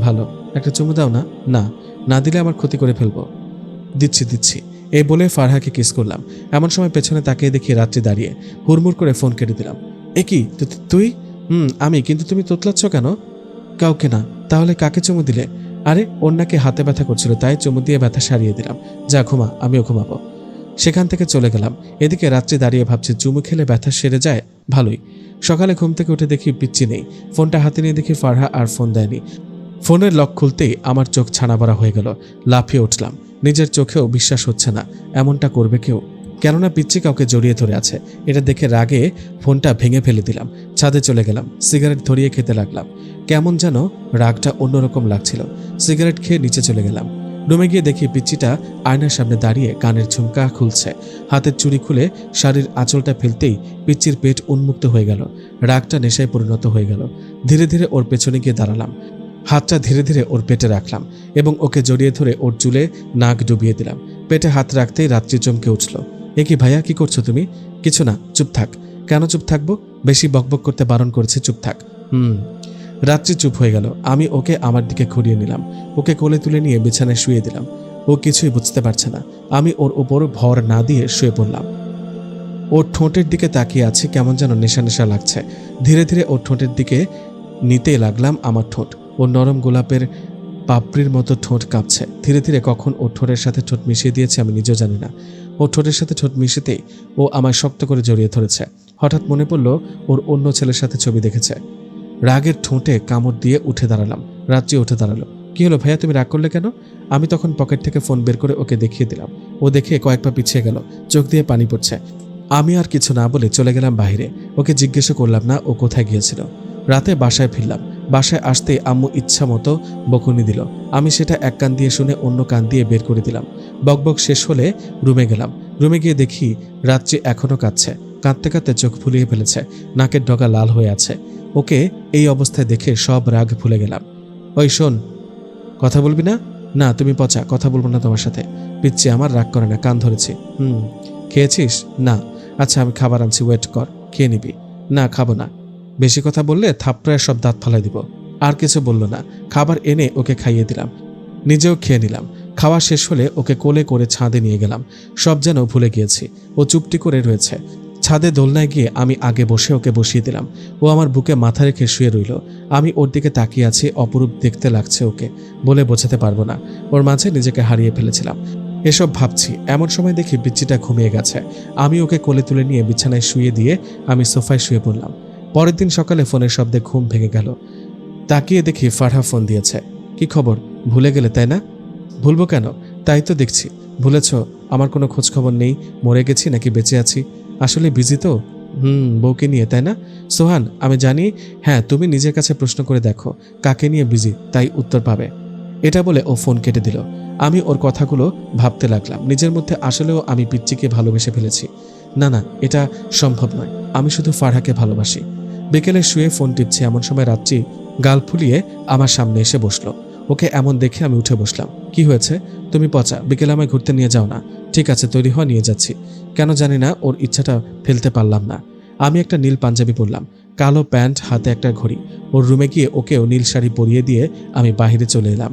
ভালো। একটা চুমু দাও না। না, না দিলে আমার ক্ষতি করে ফেলবো। দিচ্ছি। এই বলে ফারহাকে কিস করলাম। এমন সময় পেছনে তাকিয়ে দেখি রাত্রি দাঁড়িয়ে। হুড়মুড় করে ফোন কেটে দিলাম। এ কি তুই? আমি। কিন্তু তুমি তোতলাচ্ছ কেন? কাউকে না। তাহলে কাকে চুমু দিলে? আরে, ওর নাকি হাতে ব্যথা করছিল, তাই চুমু দিয়ে ব্যথা সারিয়ে দিলাম। যা ঘুমা, আমিও ঘুমাবো। সেখান থেকে চলে গেলাম। এদিকে রাত্রি দাঁড়িয়ে ভাবছে, চুমু খেলে ব্যথা সেরে যায়? ভালোই। সকালে ঘুম থেকে উঠে দেখি পিচ্ছি নেই। ফোনটা হাতে নিয়ে দেখি ফারহা আর ফোন দেয়নি। ফোনের লক খুলতেই আমার চোখ ছানাবড়া হয়ে গেল। লাফিয়ে উঠলাম। নিজের চোখেও বিশ্বাস হচ্ছে না এমনটা করবে কেউ। কেননা পিচ্ছি কাউকে জড়িয়ে ধরে আছে। এটা দেখে রাগে ফোনটা ভেঙে ফেলে দিলাম। ছাদে চলে গেলাম। সিগারেট ধরিয়ে খেতে লাগলাম। কেমন যেন রাগটা অন্যরকম লাগছিল। সিগারেট খেয়ে নিচে চলে গেলাম। রুমে গিয়ে দেখি পিচ্চিটা আয়নার সামনে দাঁড়িয়ে কানের ঝুমকা খুলছে। হাতের চুড়ি খুলে শাড়ির আঁচলটা ফেলতেই পিচ্চির পেট উন্মুক্ত হয়ে গেল। রাগটা নেশায় পরিণত হয়ে গেল। ধীরে ধীরে ওর পেছনে গিয়ে দাঁড়ালাম। হাতটা ধীরে ধীরে ওর পেটে রাখলাম এবং ওকে জড়িয়ে ধরে ওর চুলে নাক ডুবিয়ে দিলাম। পেটে হাত রাখতেই রাত্রি চমকে উঠল। এ কি ভাইয়া, কি করছো তুমি? কিছু না, চুপ থাক। কেন চুপ থাকবো? বেশি বকবক করতে বারণ করেছে, চুপ থাক। রাত্রি চুপ হয়ে গেল। আমি ওকে আমার দিকে ঘুরিয়ে নিলাম। ওকে কোলে তুলে নিয়ে বিছানায় শুয়ে দিলাম। ও কিছুই বুঝতে পারছে না। আমি ওর ওপর ভর না দিয়ে শুয়ে পড়লাম। ওর ঠোঁটের দিকে তাকিয়ে আছে, কেমন যেন নেশা নেশা লাগছে। ধীরে ধীরে ওর ঠোঁটের দিকে নিতে লাগলাম আমার ঠোঁট। ও নরম গোলাপের পাপড়ির মতো ঠোঁট কাঁপছে। ধীরে ধীরে কখন ওর ঠোঁটের সাথে ঠোঁট মিশিয়ে দিয়েছে আমি নিজেও জানি না। ও ঠোঁটের সাথে ঠোঁট মিশিতেই ও আমায় শক্ত করে জড়িয়ে ধরেছে। হঠাৎ মনে পড়ল ওর অন্য ছেলের সাথে ছবি দেখেছে। রাগের ঠোঁটে কামড় দিয়ে উঠে দাঁড়ালাম। রাত্রি উঠে দাঁড়ালো। কি হলো ভাইয়া, তুমি রাগ করলে কেন? আমি তখন পকেট থেকে ফোন বের করে ওকে দেখিয়ে দিলাম। ও দেখে কয়েক পা পিছিয়ে গেল। চোখ দিয়ে পানি পড়ছে। আমি আর কিছু না বলে চলে গেলাম বাইরে। ওকে জিজ্ঞেস করলাম না ও কোথায় গিয়েছিল। রাতে বাসায় ফিরলাম। বাসায় আসতেই আম্মু ইচ্ছা মতো বকুনি দিল। আমি সেটা এক কান দিয়ে শুনে অন্য কান দিয়ে বের করে দিলাম। বকবক শেষ হলে রুমে গেলাম। রুমে গিয়ে দেখি রাত্রি এখনো কাঁদছে। কাঁদতে কাঁদতে চোখ ফুলিয়ে ফেলেছে। নাকের ডগা লাল হয়ে আছে। ওকে এই অবস্থায় দেখে সব রাগ ভুলে গেলাম। ওই শোন, কথা বলবি না? না, তুমি পচা, কথা বলবো না তোমার সাথে। পিচ্ছি আমার, রাগ করে না, কান ধরেছি। খেয়েছিস? না। আচ্ছা, আমি খাবার আনছি, ওয়েট কর, খেয়ে নিবি। না, খাবো না। বেশি কথা বললে থাপড়ায় সব দাঁত ফালাই দিব। আর কিছু বলল না। খাবার এনে ওকে খাইয়ে দিলাম, নিজেও খেয়ে নিলাম। খাওয়া শেষ হলে ওকে কোলে করে ছাদে নিয়ে গেলাম। সব যেন ভুলে গিয়েছি। ও চুপটি করে রয়েছে। ছাদে দোলনায় গিয়ে আমি আগে বসে ওকে বসিয়ে দিলাম। ও আমার বুকে মাথা রেখে শুয়ে রইল। আমি ওর দিকে তাকিয়ে আছি। অপরূপ দেখতে লাগছে ওকে, বলে বোঝাতে পারবো না। ওর মাঝে নিজেকে হারিয়ে ফেলেছিলাম। এসব ভাবছি এমন সময় দেখি পিচ্চিটা ঘুমিয়ে গেছে। আমি ওকে কোলে তুলে নিয়ে বিছানায় শুয়ে দিয়ে আমি সোফায় শুয়ে পড়লাম। পরের দিন সকালে ফোনের শব্দে ঘুম ভেঙে গেল। তাকিয়ে দেখি ফারহা ফোন দিয়েছে। কি খবর? ভুলে গেলে তাই না? ভুলবো কেন? তাই তো দেখছি ভুলেছ। আমার কোনো খোঁজ খবর নেই, মরে গেছি নাকি বেঁচে আছি। আসলে বিজি তো। বউকে নিয়ে তাই না? সোহান, আমি জানি। হ্যাঁ, তুমি নিজের কাছে প্রশ্ন করে দেখো কাকে নিয়ে বিজি, তাই উত্তর পাবে। এটা বলে ও ফোন কেটে দিল। আমি ওর কথাগুলো ভাবতে লাগলাম। নিজের মধ্যে আসলেও আমি পিচ্চিকে ভালোবেসে ফেলেছি। না না, এটা সম্ভব নয়। আমি শুধু ফারহাকে ভালোবাসি। বিকেলে শুয়ে ফোন টিপছি, এমন সময় রাত্রি গাল ফুলিয়ে আমার সামনে এসে বসলো। ওকে এমন দেখে আমি উঠে বসলাম। কি হয়েছে? তুমি পচা, বিকেলে আমায় ঘুরতে নিয়ে যাও না। ঠিক আছে, তৈরি হওয়া, নিয়ে যাচ্ছি। কেন জানি না ওর ইচ্ছাটা ফেলতে পারলাম না। আমি একটা নীল পাঞ্জাবি পরলাম, কালো প্যান্ট, হাতে একটা ঘড়ি। ওর রুমে গিয়ে ওকেও নীল শাড়ি পরিয়ে দিয়ে আমি বাহিরে চলে এলাম।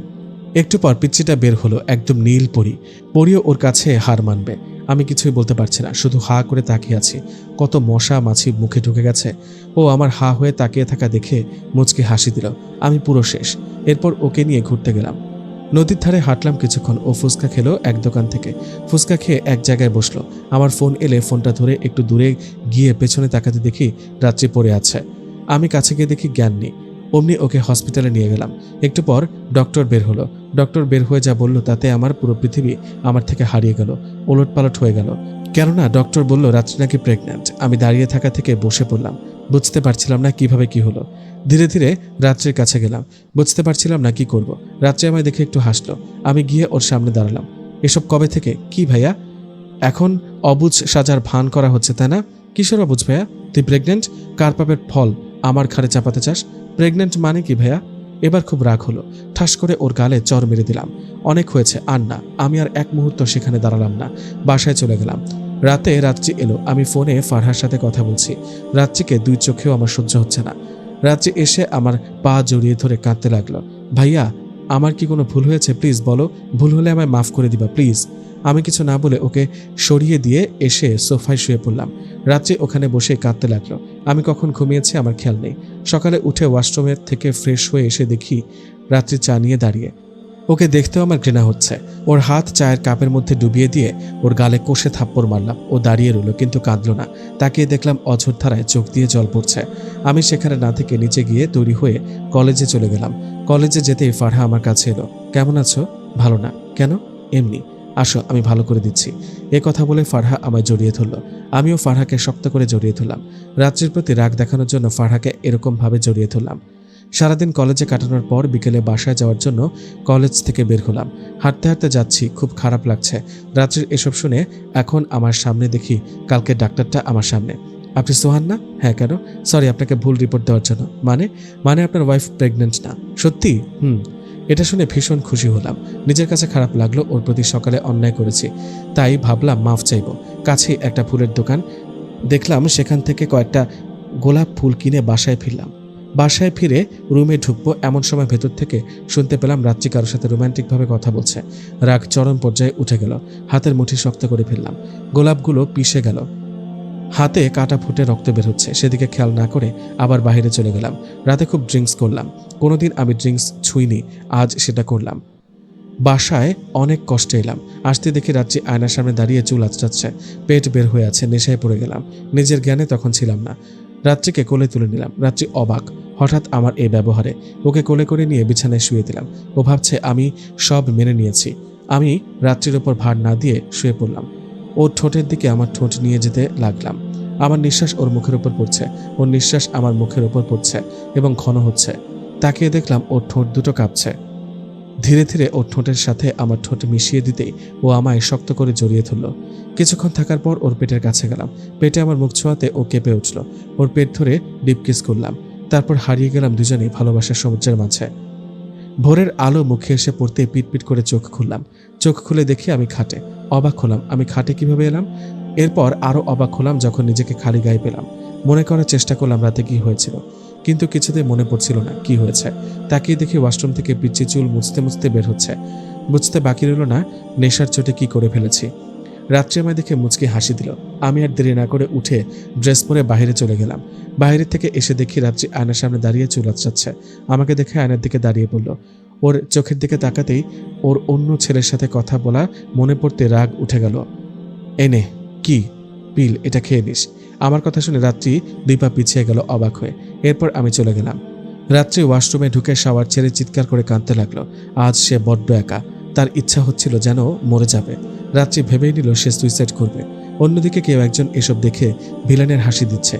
একটু পর পিচ্চিটা বের হলো, একদম নীল পরি। পরিও ওর কাছে হার মানবে। আমি কিছুই বলতে পারছি না, শুধু হা করে তাকিয়ে আছি। কত মশা মাছি মুখে ঢুকে গেছে। ও আমার হা হয়ে তাকিয়ে থাকা দেখে মুচকি হাসি দিল। আমি পুরো শেষ। এরপর ওকে নিয়ে ঘুরতে গেলাম। নদীর ধারে হাঁটলাম কিছুক্ষণ। ও ফুচকা খেলো এক দোকান থেকে। ফুচকা খেয়ে এক জায়গায় বসলো। আমার ফোন এলে ফোনটা ধরে একটু দূরে গিয়ে পেছনে তাকাতে দেখি রাত্রি পড়ে আছে। আমি কাছে গিয়ে দেখি জ্ঞান নেই। অমনি ওকে হসপিটালে নিয়ে গেলাম। একটু পর ডক্টর বের হলো। ডক্টর বের হয়ে যা বলল তাতে আমার পুরো পৃথিবী আমার থেকে হারিয়ে গেল, ওলটপালট হয়ে গেল। কেননা ডক্টর বলল রাত্রি নাকি প্রেগন্যান্ট। আমি দাঁড়িয়ে থাকা থেকে বসে পড়লাম। বুঝতে পারছিলাম না কিভাবে কি হলো। ধীরে ধীরে রাত্রির কাছে গেলাম। বুঝতে পারছিলাম না কি করব। রাত্রি আমায় দেখে একটু হাসলো। আমি গিয়ে ওর সামনে দাঁড়ালাম। এসব কবে থেকে? কি ভাইয়া, এখন অবুঝ সাজার ভান করা হচ্ছে তাই না? কিসের অবুঝ ভাইয়া? তুই প্রেগনেন্ট? কার পাপের ফল আমার ঘাড়ে চাপাতে চাস? প্রেগনেন্ট মানে কি ভাইয়া? এবার খুব রাগ হলো। ঠাস করে ওর গালে চর মেরে দিলাম। অনেক হয়েছে, আর না। আমি আর এক মুহূর্ত সেখানে দাঁড়ালাম না, বাসায় চলে গেলাম। রাতে রাত্রি এলো। আমি ফোনে ফারহার সাথে কথা বলছি। রাত্রিকে দুই চোখেও আমার সহ্য হচ্ছে না। রাত্রি এসে আমার পা জড়িয়ে ধরে কাঁদতে লাগলো। ভাইয়া, আমার কি কোনো ভুল হয়েছে? প্লিজ বলো, ভুল হলে আমায় মাফ করে দিবা প্লিজ। আমি কিছু না বলে ওকে সরিয়ে দিয়ে এসে সোফায় শুয়ে পড়লাম। রাত্রি ওখানে বসে কাঁদতে লাগলো। আমি কখন ঘুমিয়েছি আমার খেয়াল নেই। সকালে উঠে ওয়াশরুমের থেকে ফ্রেশ হয়ে এসে দেখি রাত্রি চা নিয়ে দাঁড়িয়ে। ওকে দেখতেও আমার ঘৃণা হচ্ছে। ওর হাত চায়ের কাপের মধ্যে ডুবিয়ে দিয়ে ওর গালে কষে থাপ্পড় মারলাম। ও দাঁড়িয়ে রইল, কিন্তু কাঁদলো না। তাকিয়ে দেখলাম অঝোর ধারায় চোখ দিয়ে জল পড়ছে। আমি সেখানে না থেকে নিচে গিয়ে তৈরি হয়ে কলেজে চলে গেলাম। কলেজে যেতেই ফারহা আমার কাছে এলো। কেমন আছো? ভালো না। কেন? এমনি। আসো, আমি ভালো করে দিচ্ছি। এ কথা বলে ফারহা আমায় জড়িয়ে ধরল। আমিও ফারহাকে শক্ত করে জড়িয়ে ধরলাম। রাত্রির প্রতি রাগ দেখানোর জন্য ফারহাকে এরকমভাবে জড়িয়ে ধরলাম। সারাদিন কলেজে কাটানোর পর বিকেলে বাসায় যাওয়ার জন্য কলেজ থেকে বের হলাম। হাঁটতে হাঁটতে যাচ্ছি, খুব খারাপ লাগছে। রাত্রির এসব শুনে এখন আমার সামনে দেখি কালকে ডাক্তারটা আমার সামনে। আপনি সোহান না? হ্যাঁ, কেন? সরি, আপনাকে ভুল রিপোর্ট দেওয়ার জন্য। মানে আপনার ওয়াইফ প্রেগনেন্ট না? সত্যি? এটা শুনে ভীষণ খুশি হলাম। নিজের কাছে খারাপ লাগলো, ওর প্রতি সকালে অন্যায় করেছি। তাই ভাবলাম মাফ চাইব। কাছেই একটা ফুলের দোকান দেখলাম, সেখান থেকে কয়েকটা গোলাপ ফুল কিনে বাসায় ফিরলাম। বাসায় ফিরে রুমে ঢুকবো এমন সময় ভেতর থেকে শুনতে পেলাম রাত্রি কারোর সাথে রোম্যান্টিকভাবে কথা বলছে। রাগ চরম পর্যায়ে উঠে গেল। হাতের মুঠি শক্ত করে ফেললাম। গোলাপগুলো পিষে গেল। হাতে কাটা ফুটে রক্ত বের হচ্ছে। সেদিকে খেয়াল না করে আবার বাইরে চলে গেলাম। রাতে খুব ড্রিঙ্কস করলাম। কোনোদিন আমি ড্রিঙ্কস ছুঁইনি, আজ সেটা করলাম। বাসায় অনেক কষ্টে এলাম। আসতে দেখি রাত্রি আয়নার সামনে দাঁড়িয়ে চুল আঁচড়াচ্ছে। পেট বের হয়ে আছে। নেশায় পড়ে গেলাম। নিজের জ্ঞানে তখন ছিলাম না। রাত্রিকে কোলে তুলে নিলাম। রাত্রি অবাক হঠাৎ আমার এই ব্যবহারে। ওকে কোলে করে নিয়ে বিছানায় শুয়ে দিলাম। ও ভাবছে আমি সব মেনে নিয়েছি। আমি রাত্রির ওপর ভার না দিয়ে শুয়ে পড়লাম। ওর ঠোঁটের দিকে আমার ঠোঁট নিয়ে যেতে লাগলাম। আমার নিঃশ্বাস ওর মুখের ওপর পড়ছে। ওর নিঃশ্বাস আমার মুখের ওপর পড়ছে এবং ঘন হচ্ছে। তাকিয়ে দেখলাম ওর ঠোঁট দুটো কাঁপছে। ধীরে ধীরে ওর ঠোঁটের সাথে আমার ঠোঁট মিশিয়ে দিতেই ও আমায় শক্ত করে জড়িয়ে ধরল। কিছুক্ষণ থাকার পর ওর পেটের কাছে গেলাম। পেটে আমার মুখ ছোঁয়াতে ও কেঁপে উঠল। ওর পেট ধরে ডিপ কিস করলাম। তারপর হারিয়ে গেলাম দুজনেই ভালোবাসার সমুদ্রের মাঝে। ভোরের আলো মুখে এসে পড়তে পিটপিট করে চোখ খুললাম। চোখ খুলে দেখি আমি খাটে। অবাক হলাম, আমি খাটে কিভাবে এলাম? এরপর আরও অবাক হলাম যখন নিজেকে খালি গায়ে পেলাম। মনে করার চেষ্টা করলাম রাতে কি হয়েছিল, কিন্তু কিছুতেই মনে পড়ছিল না কি হয়েছে। তাকিয়ে দেখি ওয়াশরুম থেকে পিচ্ছি চুল মুছতে মুছতে বের হচ্ছে। বুঝতে বাকি রইল না নেশার চোটে কি করে ফেলেছি। রাত্রি আমায় দেখে মুচকি হাসি দিল। আমি আর দেরি না করে উঠে ড্রেস পরে বাইরে চলে গেলাম। বাইরে থেকে এসে দেখি রাত্রি আয়নার সামনে দাঁড়িয়ে চুল আঁচড়াচ্ছে। আমাকে দেখে আয়নার দিকে দাঁড়িয়ে পড়ল। ওর চোখের দিকে তাকাতেই ওর অন্য ছেলের সাথে কথা বলা মনে পড়তে রাগ উঠে গেল। এনে কি পিল, এটা খেয়ে নিস। আমার কথা শুনে রাত্রি 2 পা পিছিয়ে গেল অবাক হয়ে। এরপর আমি চলে গেলাম। রাত্রি ওয়াশরুমে ঢুকে শাওয়ার ছেড়ে চিৎকার করে কাঁদতে লাগলো। আজ সে বড্ড একা, তার ইচ্ছা হচ্ছিল যেন মরে যাবে। রাত্রি ভেবেই নিল সে সুইসাইড করবে। অন্যদিকে কেউ একজন এসব দেখে ভিলেনের হাসি দিচ্ছে।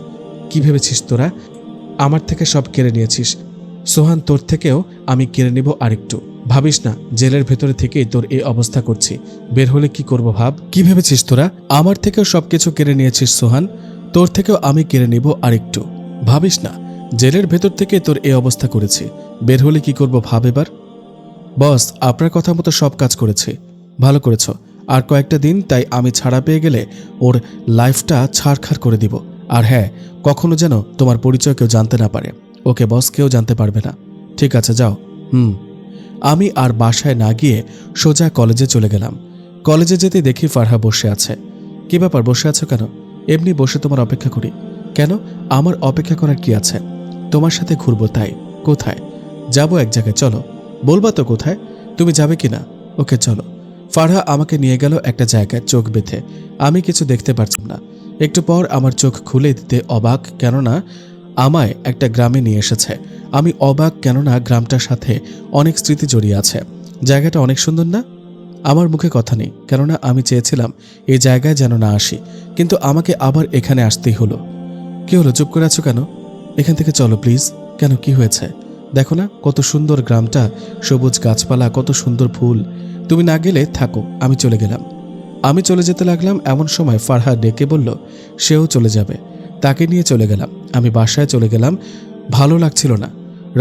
কি ভেবেছিস তোরা? আমার থেকে সব কেড়ে নিয়েছিস। সোহান, তোর থেকেও আমি কেড়ে নিব আরেকটু। ভাবিস না জেলের ভেতরে থেকেই তোর এই অবস্থা করছি, বের হলে কি করব ভাব। কি ভেবেছিস তোরা? আমার থেকেও সবকিছু কেড়ে নিয়েছিস সোহান, তোর থেকেও আমি কেড়ে নিব আরেকটু। ভাবিস না জেলের ভেতর থেকে তোর এই অবস্থা করেছি, বের হলে কি করব ভাব এবার। বস, আপনার কথা মতো সব কাজ করেছি। ভালো করেছ। আর কয়েকটা দিন, তাই আমি ছাড়া পেয়ে গেলে ওর লাইফটা ছাড়খাড় করে দিব। আর হ্যাঁ, কখনো যেন তোমার পরিচয় কেউ জানতে না পারে। ওকে বস, কেউ জানতে পারবে না। ঠিক আছে, যাও। আমি আর বাসায় না গিয়ে সোজা কলেজে চলে গেলাম। কলেজে যেতে দেখি ফারহা বসে আছে। কি ব্যাপার, বসে আছো কেন? এমনি বসে তোমার অপেক্ষা করি। কেন? আমার অপেক্ষা করার কি আছে? তোমার সাথে ঘুরবো তাই। কোথায়? যাবো এক জায়গায়, চলো। বলবা তো কোথায়? তুমি যাবে কি না? ওকে চলো। ফারহা আমাকে নিয়ে গেল একটা জায়গায় চোখ বেঁধে। আমি কিছু দেখতে পারছিলাম না। একটু পর আমার চোখ খুলে দিতে অবাক, কেননা আমায় একটা গ্রামে নিয়ে এসেছে। আমি অবাক, কেননা গ্রামটার সাথে অনেক স্মৃতি জড়িয়ে আছে। জায়গাটা অনেক সুন্দর না? আমার মুখে কথা নেই, কেননা আমি চেয়েছিলাম এই জায়গায় যেন না আসি, কিন্তু আমাকে আবার এখানে আসতেই হলো। কি হলো, চুপ করে আছো কেন? এখান থেকে চলো প্লিজ। কেন, কি হয়েছে? দেখো না কত সুন্দর গ্রামটা, সবুজ গাছপালা, কত সুন্দর ফুল। তুমি না গেলে থাকো, আমি চলে গেলাম। আমি চলে যেতে লাগলাম, এমন সময় ফারহা ডেকে বলল সেও চলে যাবে। তাকে নিয়ে চলে গেলাম। আমি বাসায় চলে গেলাম। ভালো লাগছিল না।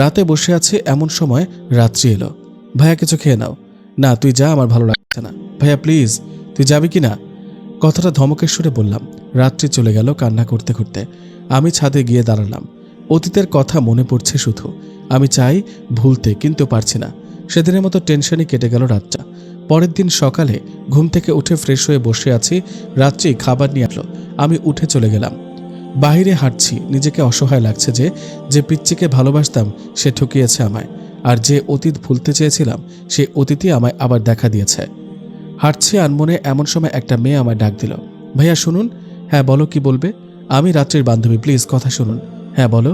রাতে বসে আছে, এমন সময় রাত্রি এলো। ভাইয়া, কিছু খেয়ে নাও। না, তুই যা, আমার ভালো লাগছে না। ভাইয়া প্লিজ, তুই যাবি কি না? কথাটা ধমকের সুরে বললাম। রাত্রি চলে গেল কান্না করতে করতে। আমি ছাদে গিয়ে দাঁড়ালাম। অতীতের কথা মনে পড়ছে শুধু। আমি চাই ভুলতে, কিন্তু পারছি না। সেদিনের মতো টেনশনই কেটে গেল রাতটা। পরের দিন সকালে ঘুম থেকে উঠে ফ্রেশ হয়ে বসে আছি। রাত্রি খাবার নিয়ে আসলো। আমি উঠে চলে গেলাম। বাহিরে হাঁটছি, নিজেকে অসহায় লাগছে যে পিচ্চিকে ভালোবাসতাম সে ঠকিয়েছে আমায়। আর যে অতীত ভুলতে চেয়েছিলাম সেই অতীতই আমায় আবার দেখা দিয়েছে। হাঁটছি আনমনে, এমন সময় একটা মেয়ে আমায় ডাক দিল। ভাইয়া শুনুন। হ্যাঁ বলো, কি বলবে? আমি রাত্রির বান্ধবী, প্লিজ কথা শুনুন। হ্যাঁ বলো।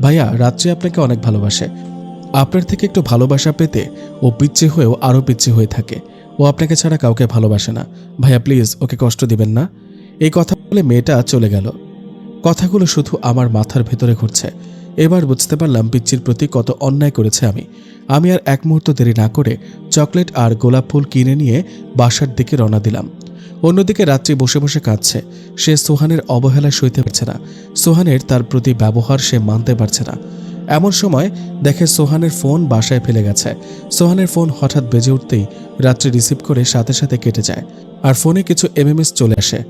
ভাইয়া, রাত্রি আপনাকে অনেক ভালোবাসে। আপনার থেকে একটু ভালোবাসা পেতে ও পিচ্ছি হয়েও আরও পিচ্ছি হয়ে থাকে। ও আপনাকে ছাড়া কাউকে ভালোবাসে না। ভাইয়া প্লিজ, ওকে কষ্ট দিবেন না। এই কথা বলে মেয়েটা চলে গেল। কথাগুলো শুধু আমার মাথার ভেতরে ঘুরছে। এবার বুঝতে পারলাম পিচ্চির প্রতি কত অন্যায় করেছে আমি। আমি আর এক মুহূর্ত দেরি না করে চকলেট আর গোলাপ ফুল কিনে নিয়ে বাসার দিকে রওনা দিলাম। অন্যদিকে রাত্রি বসে বসে কাঁদছে। সে সোহানের অবহেলা সইতে পারছে না। সোহানের তার প্রতি ব্যবহার সে মানতে পারছে না। এমন সময় দেখে সোহানের ফোন বাসায় ফেলে গেছে। সোহানের ফোন হঠাৎ বেজে উঠতেই রাত্রি রিসিভ করে সাথে সাথে কেটে যায়, আর ফোনে কিছু এমএমএস চলে আসে।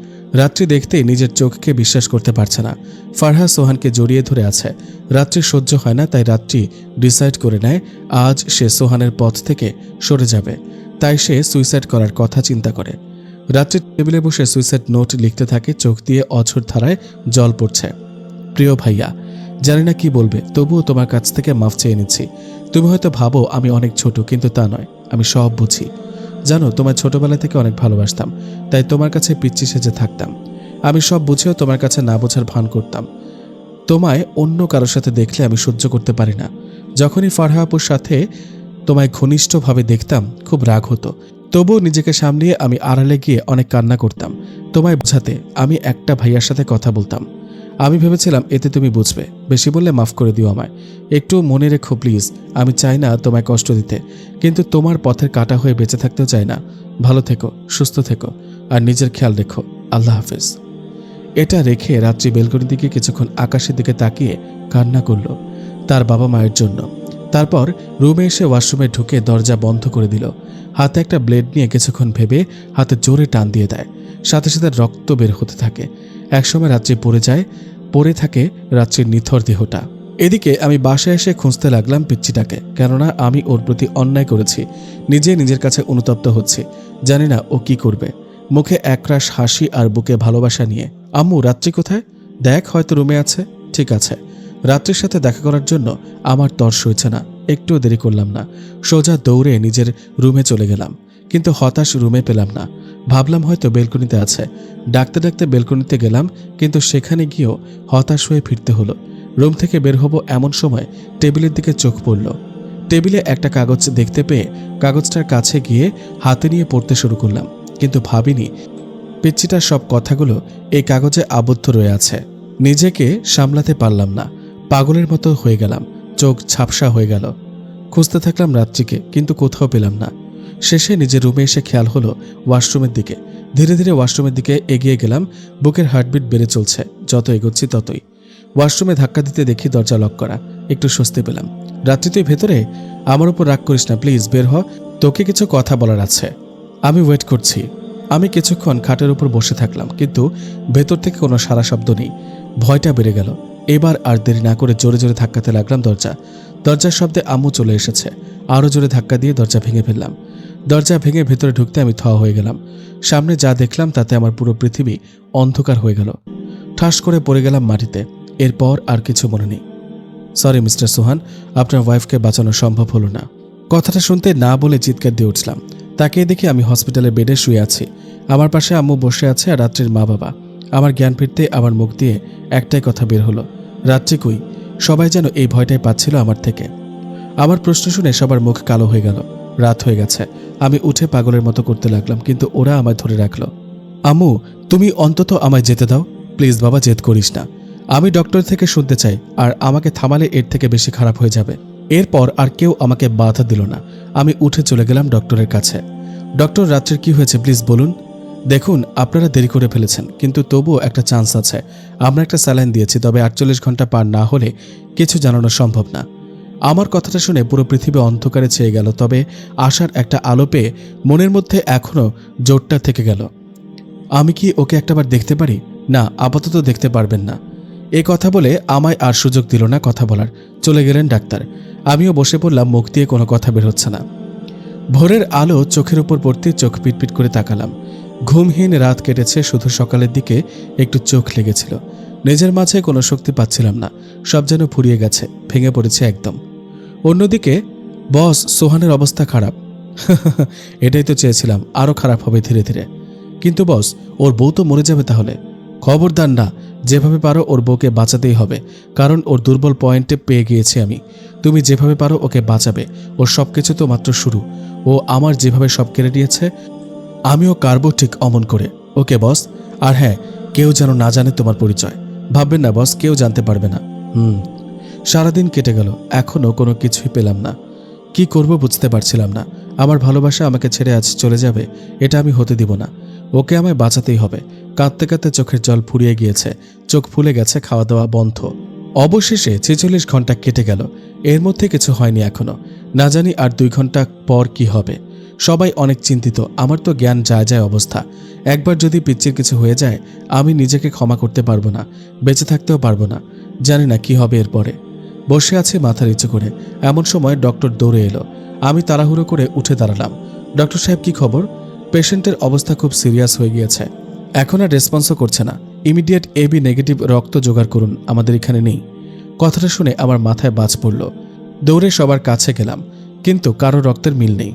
রাত্রি দেখতেই নিজের চোখকে বিশ্বাস করতে পারছে না। ফারহা সোহানকে জড়িয়ে ধরে আছে। রাত্রি সহ্য হয় না, তাই রাত্রি ডিসাইড করে নেয় আজ সে সোহানের পথ থেকে সরে যাবে। তাই সে সুইসাইড করার কথা চিন্তা করে। রাত্রি টেবিলে বসে সুইসাইড নোট লিখতে থাকে। চোখ দিয়ে অঝোর ধারায় জল পড়ছে। প্রিয় ভাইয়া, জানি না কি বলবে, তবুও তোমার কাছ থেকে মাফ চেয়ে নিচ্ছি। তুমি হয়তো ভাবো আমি অনেক ছোট, কিন্তু তা নয়, আমি সব বুঝি। জানো, তোমার ছোটবেলা থেকে অনেক ভালোবাসতাম, তাই তোমার কাছে পিচ্চি সেজে থাকতাম। আমি সব বুঝেও তোমার কাছে না বোঝার ভান করতাম। তোমায় অন্য কারোর সাথে দেখলে আমি সহ্য করতে পারি না। যখনই ফারহা আপুর সাথে তোমায় ঘনিষ্ঠভাবে দেখতাম খুব রাগ হতো। তবুও নিজেকে সামলিয়ে আমি আড়ালে গিয়ে অনেক কান্না করতাম তোমায় বোঝাতে। আমি একটা ভাইয়ার সাথে কথা বলতাম। আমি ভেবেছিলাম এতে তুমি বুঝবে। বেশি বললে মাফ করে দিও আমায়। একটু মনে রেখো প্লিজ। আমি চাই না তোমায় কষ্ট দিতে, কিন্তু তোমার পথের কাটা হয়ে বেঁচে থাকতেও চাই না। ভালো থেকো, সুস্থ থেকো, আর নিজের খেয়াল রেখো। আল্লাহ হাফেজ। এটা রেখে রাত্রি বেলকনি দিকে কিছুক্ষণ আকাশের দিকে তাকিয়ে কান্না করল তার বাবা মায়ের জন্য। তারপর রুমে এসে ওয়াশরুমে ঢুকে দরজা বন্ধ করে দিল। হাতে একটা ব্লেড নিয়ে কিছুক্ষণ ভেবে হাতে জোরে টান দিয়ে দেয়। সাথে সাথে রক্ত বের হতে থাকে। একসময় রাত্রি পড়ে থাকে রাত্রির নিথর দেহটা। এদিকে আমি বাসায় এসে খুঁজতে লাগলাম পিচ্চিটাকে, কেননা আমি ওর প্রতি অন্যায় করেছি। নিজের কাছে অনুতপ্ত হচ্ছি। জানি না ও কি করবে। মুখে একরাশ হাসি আর বুকে ভালোবাসা নিয়ে আম্মু রাত্রি কোথায়? দেখ, হয়তো রুমে আছে। ঠিক আছে। রাত্রির সাথে দেখা করার জন্য আমার তর সইছে না। একটুও দেরি করলাম না, সোজা দৌড়ে নিজের রুমে চলে গেলাম। কিন্তু হতাশ, রুমে পেলাম না। ভাবলাম হয়তো বেলকনিতে আছে। ডাকতে ডাকতে বেলকনিতে গেলাম, কিন্তু সেখানে গিয়েও হতাশ হয়ে ফিরতে হলো। রুম থেকে বের হব এমন সময় টেবিলের দিকে চোখ পড়ল। টেবিলে একটা কাগজ দেখতে পেয়ে কাগজটার কাছে গিয়ে হাতে নিয়ে পড়তে শুরু করলাম, কিন্তু ভাবিনি পিচ্চিটার সব কথাগুলো এই কাগজে আবদ্ধ রয়ে আছে। নিজেকে সামলাতে পারলাম না, পাগলের মতো হয়ে গেলাম। চোখ ঝাপসা হয়ে গেল। খুঁজতে থাকলাম রাত্রিকে, কিন্তু কোথাও পেলাম না। শেষে নিজের রুমে এসে খেয়াল হলো ওয়াশরুমের দিকে। ধীরে ধীরে ওয়াশরুমের দিকে এগিয়ে গেলাম। বুকের হার্টবিট বেড়ে চলছে, যত এগোচ্ছি ততই। ওয়াশরুমে ধাক্কা দিতে দেখি দরজা লক করা। একটু স্বস্তি পেলাম। রাত্রি, তুই ভেতরে? আমার উপর রাগ করিস না প্লিজ, বের হ, তোকে কিছু কথা বলার আছে। আমি ওয়েট করছি। আমি কিছুক্ষণ খাটের উপর বসে থাকলাম, কিন্তু ভেতর থেকে কোনো সারা শব্দ নেই। ভয়টা বেড়ে গেল। এবার আর দেরি না করে জোরে জোরে ধাক্কাতে লাগলাম দরজা। দরজার শব্দে আম্মু চলে এসেছে। আরও জোরে ধাক্কা দিয়ে দরজা ভেঙে ফেললাম। দরজা ভেঙে ভেতরে ঢুকতে আমি থ হয়ে গেলাম। সামনে যা দেখলাম তাতে আমার পুরো পৃথিবী অন্ধকার হয়ে গেল। ঠাস করে পড়ে গেলাম মাটিতে। এরপর আর কিছু মনে নেই। সরি মিস্টার সোহান, আপনার ওয়াইফকে বাঁচানো সম্ভব হলো না। কথাটা শুনতে না বলে চিৎকার দিয়ে উঠলাম। তাকিয়ে দেখি আমি হসপিটালের বেডে শুয়ে আছি। আমার পাশে আম্মু বসে আছে আর রাত্রির মা বাবা। আমার জ্ঞান ফিরতে আমার মুখ দিয়ে একটাই কথা বের হলো, রাত্রি কই? সবাই যেন এই ভয়টাই পাচ্ছিল আমার থেকে। আমার প্রশ্ন শুনে সবার মুখ কালো হয়ে গেল। রাত হয়ে গেছে। আমি উঠে পাগলের মতো করতে লাগলাম, কিন্তু ওরা আমায় ধরে রাখলো। আম্মু, তুমি অন্তত আমায় যেতে দাও প্লিজ। বাবা, জেদ করিস না। আমি ডক্টর থেকে শুনতে চাই, আর আমাকে থামালে এর থেকে বেশি খারাপ হয়ে যাবে। এরপর আর কেউ আমাকে বাধা দিল না। আমি উঠে চলে গেলাম ডক্টরের কাছে। ডক্টর, রাত্রির কি হয়েছে প্লিজ বলুন। দেখুন, আপনারা দেরি করে ফেলেছেন, কিন্তু তবুও একটা চান্স আছে। আমরা একটা স্যালাইন দিয়েছি, তবে 48 ঘন্টা পার না হলে কিছু জানানো সম্ভব না। আমার কথাটা শুনে পুরো পৃথিবী অন্ধকারে ছেয়ে গেল, তবে আশার একটা আলো পেয়ে মনের মধ্যে এখনও জোরটা থেকে গেল। আমি কি ওকে একটাবার দেখতে পারি? না, আপাতত দেখতে পারবেন না। এই কথা বলে আমায় আর সুযোগ দিল না কথা বলার। চলে গেলেন ডাক্তার। আমিও বসে পড়লাম, মুখ দিয়ে কোনো কথা বের হচ্ছে না। ভোরের আলো চোখের উপর পড়তে চোখ পিটপিট করে তাকালাম। ঘুমহীন রাত কেটেছে, শুধু সকালের দিকে একটু চোখ লেগেছিল। নিজের মাঝে কোনো শক্তি পাচ্ছিলাম না। সব যেন ফুরিয়ে গেছে, ভেঙে পড়েছে একদম। অন্যদিকে বস সোহানের অবস্থা খারাপ। এটাই তো চেয়েছিলাম, আরও খারাপ হবে ধীরে ধীরে। কিন্তু বস, ওর বউ তো মরে যাবে তাহলে। খবরদার না, যেভাবে পারো ওর বউকে বাঁচাতেই হবে, কারণ ওর দুর্বল পয়েন্টে পেয়ে গিয়েছি আমি। তুমি যেভাবে পারো ওকে বাঁচাবে। ওর সব কিছু তো মাত্র শুরু। ও আমার যেভাবে সব কেড়ে নিয়েছে, আমিও কারবো ঠিক অমন করে। ওকে বস। আর হ্যাঁ, কেউ যেন না জানে তোমার পরিচয়। ভাববেন না বস, কেউ জানতে পারবে না। সারাদিন কেটে গেল, এখনও কোনো কিছুই পেলাম না। কি করব বুঝতে পারছিলাম না। আমার ভালোবাসা আমাকে ছেড়ে আজ চলে যাবে, এটা আমি হতে দিব না। ওকে আমায় বাঁচাতেই হবে। কাঁদতে কাঁদতে চোখের জল ফুরিয়ে গিয়েছে, চোখ ফুলে গেছে, খাওয়া দাওয়া বন্ধ। অবশেষে 46 ঘন্টা কেটে গেল। এর মধ্যে কিছু হয়নি এখনো। না জানি আর 2 ঘন্টা পর কি হবে। সবাই অনেক চিন্তিত। আমার তো জ্ঞান যায় যায় অবস্থা। একবার যদি পিচ্চির কিছু হয়ে যায়, আমি নিজেকে ক্ষমা করতে পারবো না, বেঁচে থাকতেও পারবো না। জানি না কি হবে এরপরে। বসে আছে মাথা নিচু করে। এমন সময় ডক্টর দৌড়ে এলো। আমি তাড়াহুড়ো করে উঠে দাঁড়ালাম। ডক্টর সাহেব, কি খবর? পেশেন্টের অবস্থা খুব সিরিয়াস হয়ে গিয়েছে, এখন আর রেসপন্সও করছে না। ইমিডিয়েট AB নেগেটিভ রক্ত জোগাড় করুন, আমাদের এখানে নেই। কথাটা শুনে আমার মাথায় বাজ পড়ল। দৌড়ে সবার কাছে গেলাম, কিন্তু কারো রক্তের মিল নেই।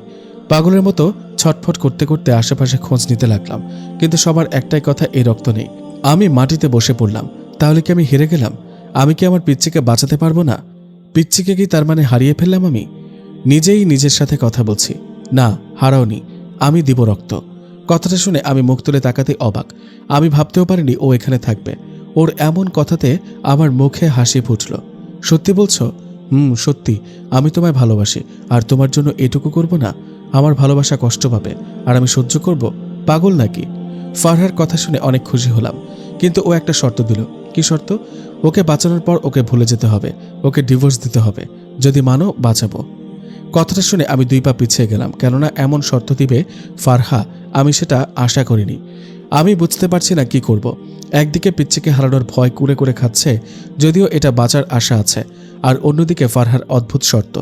পাগলের মতো ছটফট করতে করতে আশেপাশে খোঁজ নিতে লাগলাম, কিন্তু সবার একটাই কথা, এই রক্ত নেই। আমি মাটিতে বসে পড়লাম। তাহলে কি আমি হেরে গেলাম? আমি কি আমার পিচ্চিকে বাঁচাতে পারবো না? পিচ্চিকে কি তার মানে হারিয়ে ফেললাম আমি? নিজেই নিজের সাথে কথা বলছি। না, হারাওনি, আমি দিব রক্ত। কথাটা শুনে আমি মুখ তুলে তাকাতে অবাক। আমি ভাবতেও পারিনি ও এখানে থাকবে। ওর এমন কথাতে আমার মুখে হাসি ফুটল। সত্যি বলছো? সত্যি। আমি তোমায় ভালোবাসি, আর তোমার জন্য এটুকু করব না? আমার ভালোবাসা কষ্ট পাবে, আর আমি সহ্য করব? পাগল নাকি? ফারহার কথা শুনে অনেক খুশি হলাম, কিন্তু ও একটা শর্ত দিল। কি শর্ত? ওকে বাঁচানোর পর ওকে ভুলে যেতে হবে, ওকে ডিভোর্স দিতে হবে। যদি মানো, বাঁচাবো। কথাটা শুনে আমি 2 পা পিছিয়ে গেলাম, কেননা এমন শর্ত দিবে ফারহা, আমি সেটা আশা করিনি। আমি বুঝতে পারছি না কি করব। একদিকে পিচ্চিকে হারানোর ভয় কুরে করে খাচ্ছে, যদিও এটা বাঁচার আশা আছে, আর অন্যদিকে ফারহার অদ্ভুত শর্ত।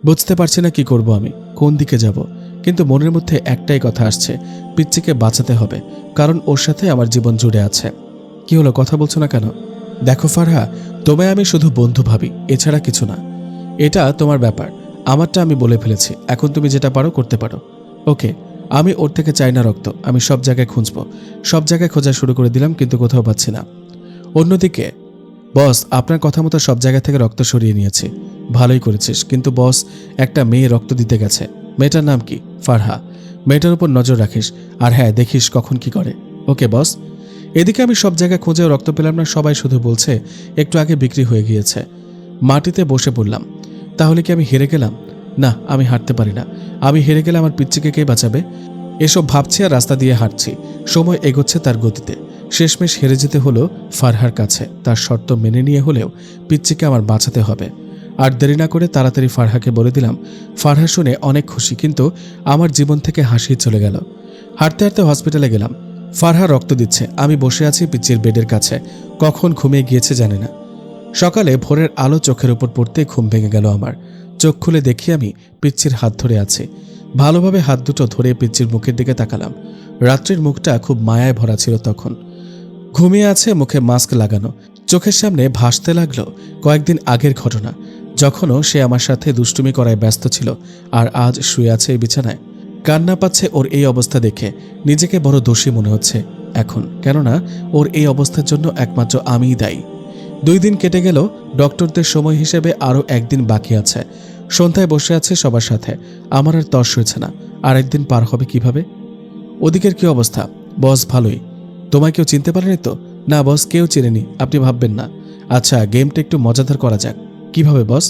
বুঝতে পারছি না কি করব আমি, কোন দিকে যাব। কিন্তু মনের মধ্যে একটাই কথা আসছে, পিচ্চিকে বাঁচাতে হবে, কারণ ওর সাথে আমার জীবন জুড়ে আছে। কি হলো, কথা বলছো না কেন? দেখো ফারহা, তোমায় আমি শুধু বন্ধু ভাবি, এছাড়া কিছু না। এটা তোমার ব্যাপার, আমারটা আমি বলে ফেলেছি। এখন তুমি যেটা পারো করতে পারো। ওকে, আমি ওর থেকে চাই না রক্ত। আমি সব জায়গায় খুঁজবো, সব জায়গায় খোঁজা শুরু করে দিলাম, কিন্তু কোথাও পাচ্ছি না। অন্যদিকে বস আপনার কথা মতো সব জায়গা থেকে রক্ত সরিয়ে নিয়েছে। ভালোই করেছিস, কিন্তু বস একটা মেয়ে রক্ত দিতে গেছে। মেয়েটার নাম কি? ফারহা। মেয়েটার উপর নজর রাখিস, আর হ্যাঁ দেখিস কখন কি করে। ওকে বস। এদিকে আমি সব জায়গায় খুঁজেও রক্ত পেলাম না। সবাই শুধু বলছে একটু আগে বিক্রি হয়ে গিয়েছে। মাটিতে বসে পড়লাম। তাহলে কি আমি হেরে গেলাম? না, আমি হারতে পারি না। আমি হেরে গেলে আমার পিচ্চিকে কে বাঁচাবে? এসব ভাবছি আর রাস্তা দিয়ে হাঁটছি। সময় এগোচ্ছে তার গতিতে। শেষমেশ হেরে যেতে হলো ফারহার কাছে। তার শর্ত মেনে নিয়ে হলেও পিচ্চিকে আমার বাঁচাতে হবে। আর দেরি না করে তাড়াতাড়ি ফারহাকে বলে দিলাম। ফারহা শুনে অনেক খুশি, কিন্তু আমার জীবন থেকে হাসি চলে গেল। হাঁটতে হাঁটতে হসপিটালে গেলাম। ফারহা রক্ত দিচ্ছে, আমি বসে আছি পিচ্চির বেডের কাছে। কখন ঘুমিয়ে গিয়েছে জানি না। সকালে ভোরের আলো চোখের উপর পড়তেই ঘুম ভেঙে গেল আমার। চোখ খুলে দেখি আমি পিচ্চির হাত ধরে আছি। ভালোভাবে হাত দুটো ধরে পিচ্চির মুখের দিকে তাকালাম। রাত্রির মুখটা খুব মায়ায় ভরা ছিল তখন। ঘুমিয়ে আছে, মুখে মাস্ক লাগানো। চোখের সামনে ভাসতে লাগলো কয়েকদিন আগের ঘটনা, যখনও সে আমার সাথে দুষ্টুমি করায় ব্যস্ত ছিল, আর আজ শুয়ে আছে এই বিছানায়। কান্না পাচ্ছে। ওর এই অবস্থা দেখে নিজেকে বড় দোষী মনে হচ্ছে এখন, কেননা ওর এই অবস্থার জন্য একমাত্র আমিই দায়ী। 2 দিন কেটে গেল। ডক্টরদের সময় হিসেবে আরও 1 দিন বাকি আছে। সন্ধ্যায় বসে আছে সবার সাথে। আমার আর তর্স হয়েছে না। আর 1 দিন পার হবে কিভাবে? ওদিকের কি অবস্থা? বস ভালোই। তোমায় কেউ চিনতে পারেনি তো? না বস, কেউ চেনেনি, আপনি ভাববেন না। আচ্ছা, গেমটা একটু মজাদার করা যাক। কিভাবে বস?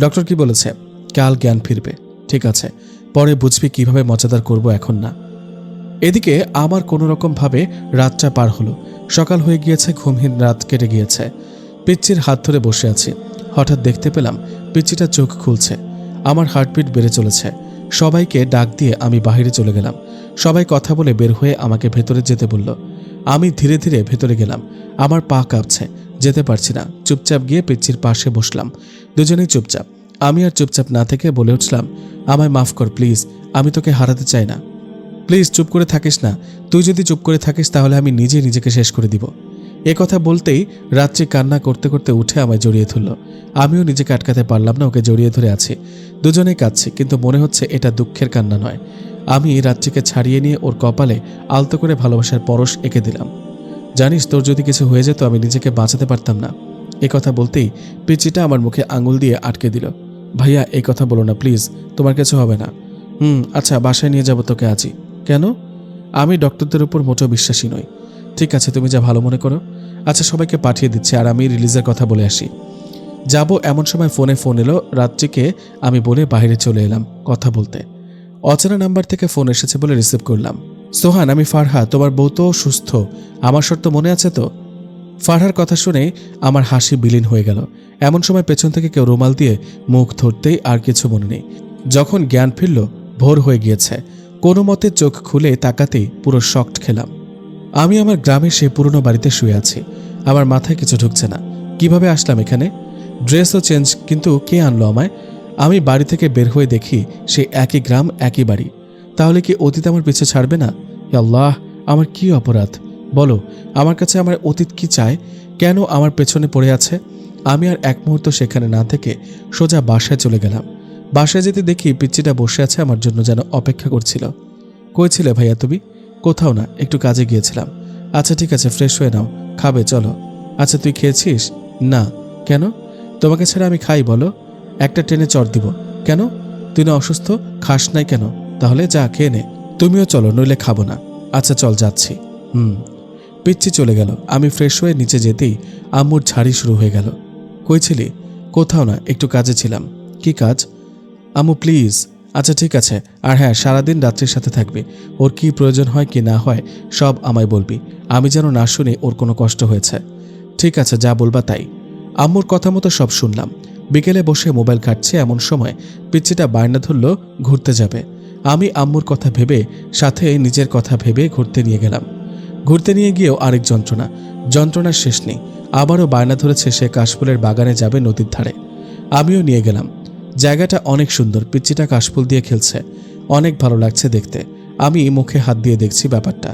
ডক্টর কি বলেছে? কাল জ্ঞান ফিরবে। ঠিক আছে, পরে বুঝবি কিভাবে মজাদার করব, এখন না। এদিকে আমার কোনো রকম ভাবে রাতটা পার হলো। সকাল হয়ে গিয়েছে, ঘুমহীন রাত কেটে গিয়েছে। পিচ্চির হাত ধরে বসে আছি। হঠাৎ দেখতে পেলাম পিচ্চিটা চোখ খুলছে। আমার হার্টবিট বেড়ে চলেছে। সবাইকে ডাক দিয়ে আমি বাইরে চলে গেলাম। সবাই কথা বলে বের হয়ে আমাকে ভেতরে যেতে বলল। আমি ধীরে ধীরে ভেতরে গেলাম। আমার পা কাঁপছে, যেতে পারছি না। চুপচাপ গিয়ে পিচ্চির পাশে বসলাম। দুজনেই চুপচাপ। আমি আর চুপচাপ না থেকে বলে উঠলাম, আমায় মাফ কর প্লিজ, আমি তোকে হারাতে চাই না। প্লিজ চুপ করে থাকিস না। তুই যদি চুপ করে থাকিস তাহলে আমি নিজেকে শেষ করে দিব। এ কথা বলতেই রাত্রি কান্না করতে করতে উঠে আমায় জড়িয়ে ধরল। আমিও নিজেকে আটকাতে পারলাম না, ওকে জড়িয়ে ধরে আছি। দুজনেই কাঁদছি, কিন্তু মনে হচ্ছে এটা দুঃখের কান্না নয়। আমি রাত্রিকে ছাড়িয়ে নিয়ে ওর কপালে আলতো করে ভালোবাসার পরশ এঁকে দিলাম। জানিস, তোর যদি কিছু হয়ে যেত আমি নিজেকে বাঁচাতে পারতাম না। এ কথা বলতেই পিচিটা আমার মুখে আঙুল দিয়ে আটকে দিল। ভাইয়া, এই কথা বলো না প্লিজ, তোমার কিছু হবে না। আচ্ছা, বাসায় নিয়ে যাবো তোকে আজই। কেন? আমি ডক্টরদের উপর মোটেও বিশ্বাসী নই। ঠিক আছে, তুমি যা ভালো মনে করো। আচ্ছা, সবাইকে পাঠিয়ে দিচ্ছি, আর আমি রিলিজের কথা বলে আসি। যাব এমন সময় ফোন এলো রাত্রিকে। আমি বলে বাইরে চলে এলাম কথা বলতে। অচেনা নাম্বার থেকে ফোন এসেছে বলে রিসিভ করলাম। সোহান, আমি ফারহা, তোমার বউ তো সুস্থ, আমার শর্ত মনে আছে তো? ফারহার কথা শুনে আমার হাসি বিলীন হয়ে গেল। এমন সময় পেছন থেকে কেউ রুমাল দিয়ে মুখ ধরতেই আর কিছু মনে নেই। যখন জ্ঞান ফিরল ভোর হয়ে গিয়েছে। কোনো মতে চোখ খুলে তাকাতেই পুরো শকড খেলাম। আমি আমার গ্রামের সেই পুরনো বাড়িতে শুয়ে আছি। আমার মাথায় কিছু ঢুকছে না। কিভাবে আসলাম এখানে? ড্রেসও চেঞ্জ, কিন্তু কে আনলো আমায়? আমি বাড়ি থেকে বের হয়ে দেখি সেই একই গ্রাম, একই বাড়ি। তাহলে কি অতীত আমার পিছে ছাড়বে না? হে আল্লাহ, আমার কি অপরাধ? বলো, আমার কাছে আমার অতীত কি চায়? কেন আমার পেছনে পড়ে আছে? আমি আর এক মুহূর্ত সেখানে না থেকে সোজা বাসায় চলে গেলাম। বাসায় যেতে দেখি পিচ্চিটা বসে আছে, আমার জন্য যেন অপেক্ষা করছিল। কই ছিলে ভাইয়া তুমি? কোথাও না, একটু কাজে গিয়েছিলাম। আচ্ছা ঠিক আছে, ফ্রেশ হয়ে নাও, খাবে চলো। আচ্ছা, তুই খেয়েছিস? না। কেন? তোমাকে ছাড়া আমি খাই বলো? একটা ট্রেনে চড় দিব। কেন? তুই না অসুস্থ, খাস নাই কেন? তাহলে যা খেয়ে নে। তুমিও চলো, নইলে খাবো না। আচ্ছা চল, যাচ্ছি। পিচ্চি চলে গেল। আমি ফ্রেশ হয়ে নিচে যেতেই আম্মুর ঝাড়ি শুরু হয়ে গেল। কই ছিলি? কোথাও না, একটু কাজে ছিলাম। কি কাজ? আম্মু প্লিজ। আচ্ছা ঠিক আছে, আর হ্যাঁ, সারাদিন রাত্রির সাথে থাকবে। ওর কি প্রয়োজন হয় কি না হয় সব আমায় বলবি। আমি যেন না শুনে ওর কোনো কষ্ট হয়েছে। ঠিক আছে, যা বলবা তাই। আম্মুর কথা মতো সব শুনলাম। বিকেলে বসে মোবাইল ঘাটছে এমন সময় পিচ্চিটা বায়না ধরল ঘুরতে যাবে। আমি আম্মুর কথা ভেবে সাথে নিজের কথা ভেবে ঘুরতে নিয়ে গেলাম। ঘুরতে নিয়ে গিয়েও আরেক যন্ত্রণার শেষ নেই। আবারও বায়না ধরেছে সে কাশফুলের বাগানে যাবে নদীর ধারে। আমিও নিয়ে গেলাম। জায়গাটা অনেক সুন্দর। পিচ্চিটা কাশফুল দিয়ে খেলছে, অনেক ভালো লাগছে দেখতে। আমি মুখে হাত দিয়ে দেখছি ব্যাপারটা।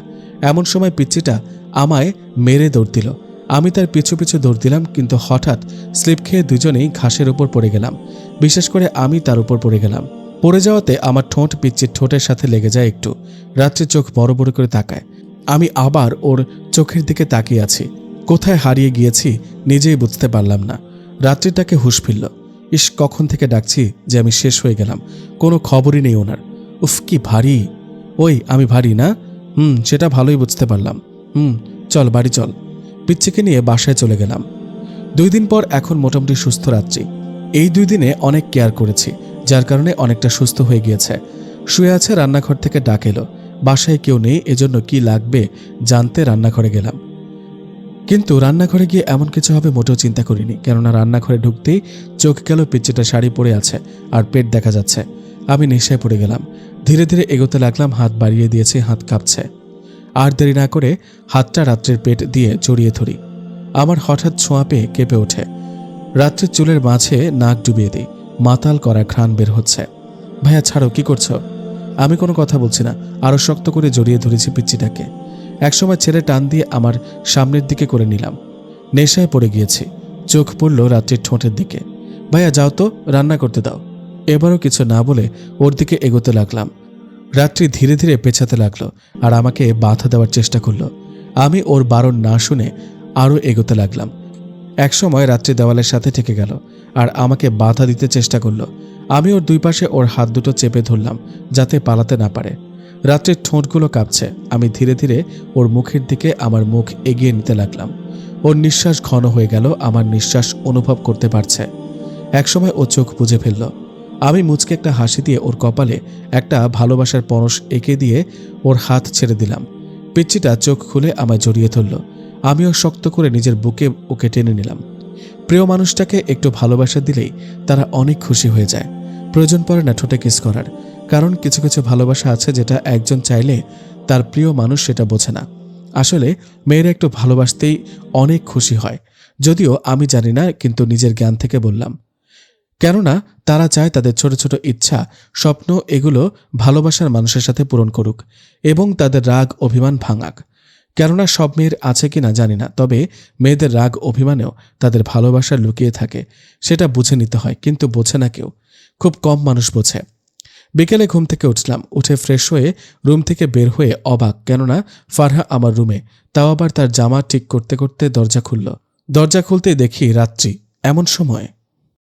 এমন সময় পিচ্চিটা আমায় মেরে দৌড় দিল। আমি তার পিছু পিছু দৌড় দিলাম, কিন্তু হঠাৎ স্লিপ খেয়ে দুজনেই ঘাসের উপর পড়ে গেলাম। বিশেষ করে আমি তার উপর পড়ে গেলাম। পড়ে যাওয়াতে আমার ঠোঁট পিচ্চির ঠোঁটের সাথে লেগে যায় একটু। রাত্রে চোখ বড় বড় করে তাকায়। আমি আবার ওর চোখের দিকে তাকিয়ে আছি। কোথায় হারিয়ে গিয়েছি নিজেই বুঝতে পারলাম না। রাত্রিটাকে হুঁশ ফিরল। ইস, কখন থেকে ডাকছি যে আমি শেষ হয়ে গেলাম, কোনো খবরই নেই ওনার। উফ, কি ভারী। ওই, আমি ভারী না? সেটা ভালোই বুঝতে পারলাম। চল বাড়ি চল। পিচ্চিকে নিয়ে বাসায় চলে গেলাম। 2 দিন পর এখন মোটামুটি সুস্থ রাত্রি। এই 2 দিনে অনেক কেয়ার করেছি, যার কারণে অনেকটা সুস্থ হয়ে গিয়েছে। শুয়ে আছে, রান্নাঘর থেকে ডাক এলো। বাসায় কেউ নেই, এজন্য কি লাগবে জানতে রান্নাঘরে গেলাম। কিন্তু রান্নাঘরে গিয়ে এমন কিছু হবে মোটেও চিন্তা করিনি, কেননা রান্নাঘরে ঢুকতেই চোখ গেল পিচ্চিটা শাড়ি পরে আছে আর পেট দেখা যাচ্ছে। আমি নেশায় পড়ে গেলাম। ধীরে ধীরে এগোতে লাগলাম, হাত বাড়িয়ে দিয়েছি, হাত কাঁপছে। আর দেরি না করে হাতটা রাত্রের পেট দিয়ে জড়িয়ে ধরি। আমার হঠাৎ ছোঁয়া পেয়ে কেঁপে ওঠে। রাত্রের চুলের মাঝে নাক ডুবিয়ে দিই। মাতাল করা ঘ্রাণ বের হচ্ছে। ভাইয়া ছাড়ো, কি করছো? আমি কোনো কথা বলছি না, আরো শক্ত করে জড়িয়ে ধরেছি পিচ্চিটাকে। একসময় ছেড়ে টান দিয়ে আমার সামনের দিকে করে নিলাম। নেশায় পড়ে গিয়েছি। চোখ পড়ল রাত্রির ঠোঁটের দিকে। ভাইয়া যাও তো, রান্না করতে দাও। এবারও কিছু না বলে ওর দিকে এগোতে লাগলাম। রাত্রি ধীরে ধীরে পেছাতে লাগলো আর আমাকে বাধা দেওয়ার চেষ্টা করলো। আমি ওর বারণ না শুনে আরও এগোতে লাগলাম। একসময় রাত্রি দেওয়ালের সাথে ঠেকে গেল আর আমাকে বাধা দিতে চেষ্টা করলো। আমি ওর 2 পাশে ওর হাত দুটো চেপে ধরলাম, যাতে পালাতে না পারে। রাত্রির ঠোঁটগুলো কাঁপছে। আমি ধীরে ধীরে ওর মুখের দিকে আমার মুখ এগিয়ে নিতে লাগলাম। ওর নিঃশ্বাস ঘন হয়ে গেল, আমার নিঃশ্বাস অনুভব করতে পারছে। একসময় ও চোখ বুজে ফেলল। আমি মুচকে একটা হাসি দিয়ে ওর কপালে একটা ভালোবাসার পরশ এঁকে দিয়ে ওর হাত ছেড়ে দিলাম। পিচ্চিটা চোখ খুলে আমায় জড়িয়ে ধরল। আমিও শক্ত করে নিজের বুকে ওকে টেনে নিলাম। প্রিয় মানুষটাকে একটু ভালোবাসা দিলেই তারা অনেক খুশি হয়ে যায়। প্রয়োজন পড়ে না ঠোঁটে কিস করার, কারণ কিছু কিছু ভালোবাসা আছে যেটা একজন চাইলে তার প্রিয় মানুষ সেটা বোঝে না। আসলে মেয়েরা একটু ভালোবাসতেই অনেক খুশি হয়। যদিও আমি জানি না, কিন্তু নিজের জ্ঞান থেকে বললাম। কেননা তারা চায় তাদের ছোট ছোট ইচ্ছা, স্বপ্ন এগুলো ভালোবাসার মানুষের সাথে পূরণ করুক এবং তাদের রাগ অভিমান ভাঙাক। কেননা সব মেয়ের আছে কিনা জানি না, তবে মেয়েদের রাগ অভিমানেও তাদের ভালোবাসা লুকিয়ে থাকে। সেটা বুঝে নিতে হয়, কিন্তু বোঝে না কেউ। খুব কম মানুষ বোঝে। বিকেলে ঘুম থেকে উঠলাম। উঠে ফ্রেশ হয়ে রুম থেকে বের হয়ে অবাক, কেননা ফারহা আমার রুমে, তাও আবার তার জামা ঠিক করতে করতে দরজা খুলল। দরজা খুলতেই দেখি রাত্রি। এমন সময়